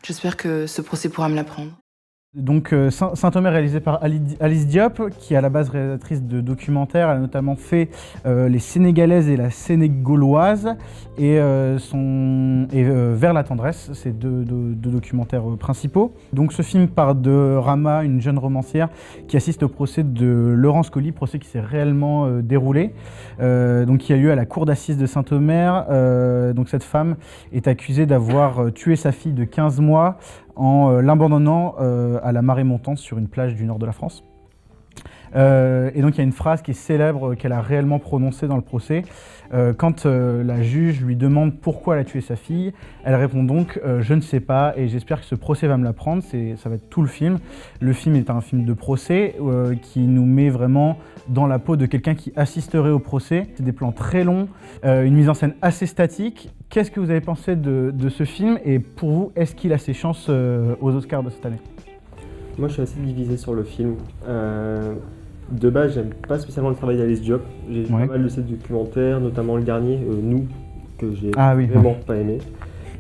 J'espère que ce procès pourra me l'apprendre. Donc Saint-Omer réalisé par Alice Diop, qui est à la base réalisatrice de documentaires. Elle a notamment fait Les Sénégalaises et La Sénégauloise et Vers la tendresse, c'est deux documentaires principaux. Donc ce film part de Rama, une jeune romancière qui assiste au procès de Laurence Colly, procès qui s'est réellement déroulé, donc qui a lieu à la cour d'assises de Saint-Omer. Donc cette femme est accusée d'avoir tué sa fille de 15 mois en l'abandonnant à la marée montante sur une plage du nord de la France. Et donc il y a une phrase qui est célèbre qu'elle a réellement prononcée dans le procès. Quand la juge lui demande pourquoi elle a tué sa fille, elle répond donc « je ne sais pas et j'espère que ce procès va me l'apprendre ». Ça va être tout le film. Le film est un film de procès qui nous met vraiment dans la peau de quelqu'un qui assisterait au procès. C'est des plans très longs, une mise en scène assez statique. Qu'est-ce que vous avez pensé de ce film et pour vous, est-ce qu'il a ses chances aux Oscars de cette année ? Moi je suis assez divisé sur le film. De base, j'aime pas spécialement le travail d'Alice Diop. J'ai pas mal de ses documentaires, notamment le dernier, Nous, que j'ai vraiment pas aimé.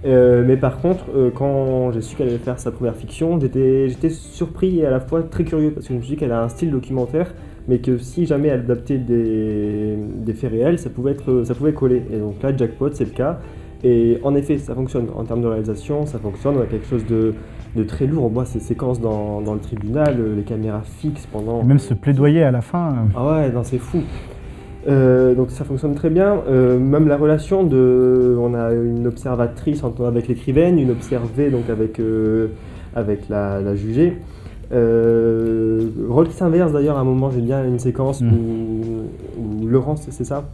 Mais par contre, quand j'ai su qu'elle allait faire sa première fiction, j'étais surpris et à la fois très curieux parce que je me suis dit qu'elle a un style documentaire, mais que si jamais elle adaptait des faits réels, ça pouvait coller. Et donc là, jackpot, c'est le cas. Et en effet, ça fonctionne. En termes de réalisation, ça fonctionne. On a quelque chose de très lourd. On voit ces séquences dans le tribunal, les caméras fixes pendant... Et même ce plaidoyer à la fin. Ah ouais, non, c'est fou. Donc ça fonctionne très bien. Même la relation on a une observatrice avec l'écrivaine, une observée donc avec la jugée. Rôle qui s'inverse d'ailleurs à un moment, j'ai bien une séquence où Laurence, c'est ça ?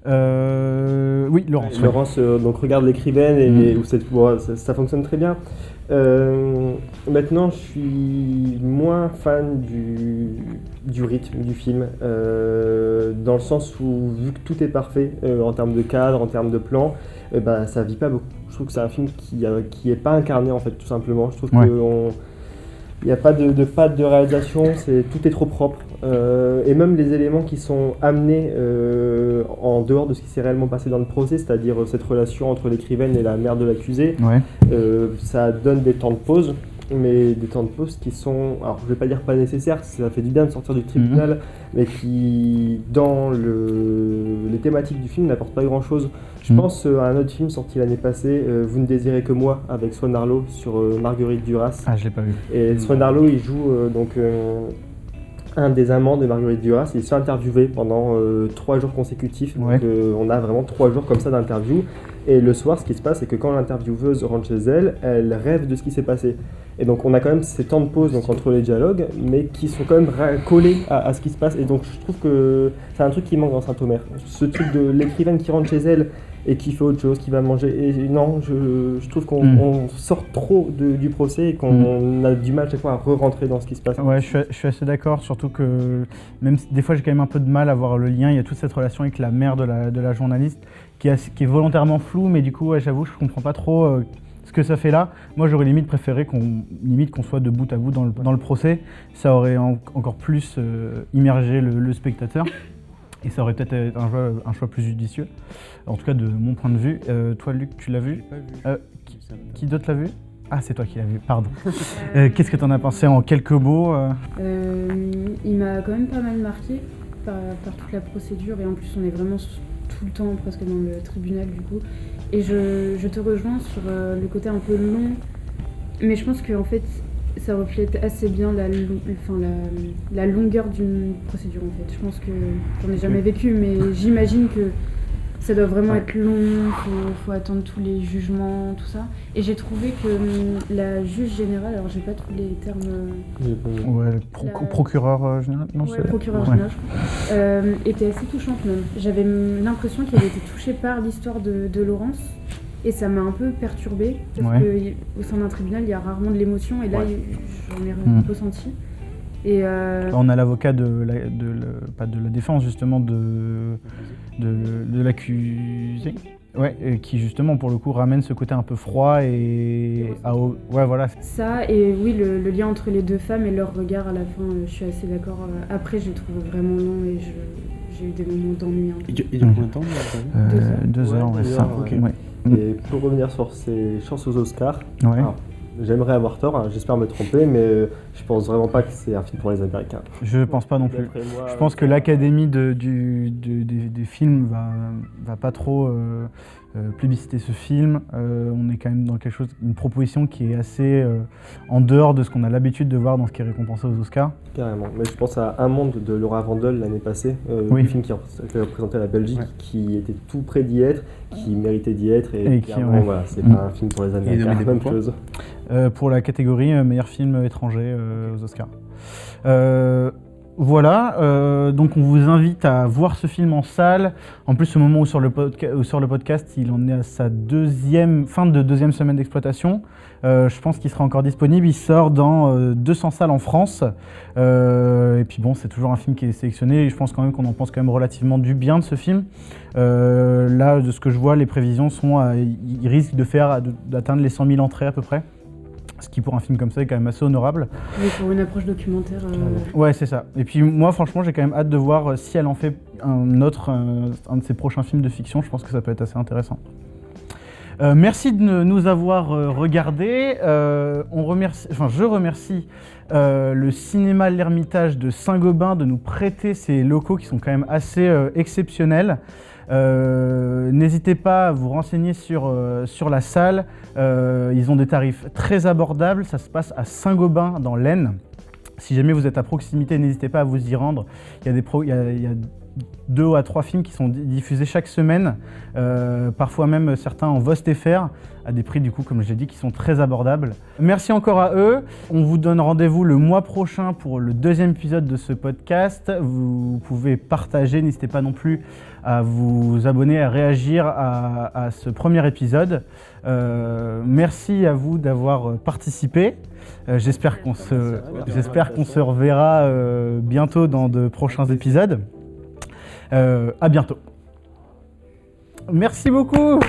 Oui, Laurence. Laurence donc regarde l'écrivaine et où ça fonctionne très bien. Maintenant, je suis moins fan du rythme du film, dans le sens où, vu que tout est parfait en termes de cadre, en termes de plan, ça vit pas beaucoup. Je trouve que c'est un film qui est pas incarné en fait, tout simplement. Je trouve qu'il n'y a pas de patte de réalisation, tout est trop propre. Et même les éléments qui sont amenés en dehors de ce qui s'est réellement passé dans le procès, c'est-à-dire cette relation entre l'écrivaine et la mère de l'accusé, ça donne des temps de pause, mais des temps de pause qui sont, alors je vais pas dire pas nécessaires, ça fait du bien de sortir du tribunal, mais qui, dans les thématiques du film, n'apportent pas grand-chose. Je pense à un autre film sorti l'année passée, Vous ne désirez que moi, avec Swan Arlo sur Marguerite Duras. Ah, je l'ai pas vu. Et Swan Arlo, il joue un des amants de Marguerite Duras. Il se fait interviewer pendant 3 jours consécutifs. Donc on a vraiment 3 jours comme ça d'interview. Et le soir, ce qui se passe, c'est que quand l'intervieweuse rentre chez elle, elle rêve de ce qui s'est passé. Et donc on a quand même ces temps de pause donc, entre les dialogues, mais qui sont quand même collés à ce qui se passe. Et donc je trouve que c'est un truc qui manque dans Saint-Omer. Ce truc de l'écrivaine qui rentre chez elle et qui fait autre chose, qui va manger. Et non, je trouve qu'on sort trop du procès et qu'on a du mal chaque fois à re-rentrer dans ce qui se passe. Ouais, je suis assez d'accord, surtout que même si des fois j'ai quand même un peu de mal à voir le lien. Il y a toute cette relation avec la mère de la journaliste qui est volontairement floue, mais du coup, j'avoue, je comprends pas trop ce que ça fait là. Moi, j'aurais limite préféré qu'on soit de bout à bout dans le procès. Ça aurait encore plus immergé le spectateur. Et ça aurait peut-être été un choix plus judicieux, en tout cas de mon point de vue. Toi, Luc, tu l'as vu ? J'ai pas vu. Qui d'autre l'a vu ? Ah, c'est toi qui l'as vu, pardon. Qu'est-ce que tu en as pensé en quelques mots ? Il m'a quand même pas mal marqué par toute la procédure, et en plus on est vraiment tout le temps presque dans le tribunal du coup. Et je te rejoins sur le côté un peu long, mais je pense qu'en fait ça reflète assez bien la longueur d'une procédure en fait. Je pense que j'en ai jamais vécu, mais j'imagine que ça doit vraiment être long, faut attendre tous les jugements, tout ça. Et j'ai trouvé que la juge générale, alors j'ai pas tous les termes... procureur général, non, procureur général, je crois, était assez touchante même. J'avais l'impression qu'elle était touchée par l'histoire de Laurence, Et ça m'a un peu perturbée, parce qu'au sein d'un tribunal, il y a rarement de l'émotion, et là, j'en ai ressenti. Et On a l'avocat pas de la défense, justement, de l'accusé. Ouais, qui justement pour le coup ramène ce côté un peu froid et voilà. Ça et oui le lien entre les deux femmes et leur regard à la fin, je suis assez d'accord. Après je le trouve vraiment long et j'ai eu des moments d'ennui. Il dure combien de temps 2 heures, ouais, ça. Okay. Ouais. Et pour revenir sur ses chances aux Oscars, alors, j'aimerais avoir tort, hein, j'espère me tromper, mais je pense vraiment pas que c'est un film pour les Américains. Je pense pas non plus. Je pense que l'Académie des films va pas trop plébisciter ce film. On est quand même dans quelque chose, une proposition qui est assez en dehors de ce qu'on a l'habitude de voir dans ce qui est récompensé aux Oscars. Carrément, mais je pense à Un Monde de Laura Vandel l'année passée, un film qui représentait la Belgique, qui était tout près d'y être, qui méritait d'y être, et clairement, voilà, c'est pas un film pour les Américains, même chose. Pour la catégorie meilleur film étranger aux Oscars. Voilà, donc on vous invite à voir ce film en salle. En plus, au moment où sur le podcast, il en est à sa fin de deuxième semaine d'exploitation. Je pense qu'il sera encore disponible. Il sort dans 200 salles en France. Et puis bon, c'est toujours un film qui est sélectionné. Et je pense quand même qu'on en pense quand même relativement du bien de ce film. Là, de ce que je vois, les prévisions sont, il risque d'atteindre les 100 000 entrées à peu près. Ce qui pour un film comme ça est quand même assez honorable. Mais pour une approche documentaire. Ouais, c'est ça. Et puis moi, franchement, j'ai quand même hâte de voir si elle en fait un de ses prochains films de fiction. Je pense que ça peut être assez intéressant. Merci de nous avoir regardés. Je remercie le cinéma L'Ermitage de Saint-Gobain de nous prêter ces locaux qui sont quand même assez exceptionnels. N'hésitez pas à vous renseigner sur la salle. Ils ont des tarifs très abordables. Ça se passe à Saint-Gobain dans l'Aisne. Si jamais vous êtes à proximité, n'hésitez pas à vous y rendre. Il y a 2 à 3 films qui sont diffusés chaque semaine, parfois même certains en VOST-FR, à des prix du coup, comme je l'ai dit, qui sont très abordables. Merci encore à eux. On vous donne rendez-vous le mois prochain pour le 2e épisode de ce podcast. Vous pouvez partager, n'hésitez pas non plus à vous abonner, à réagir à ce premier épisode. Merci à vous d'avoir participé. J'espère qu'on se reverra bientôt dans de prochains épisodes. À bientôt. Merci beaucoup.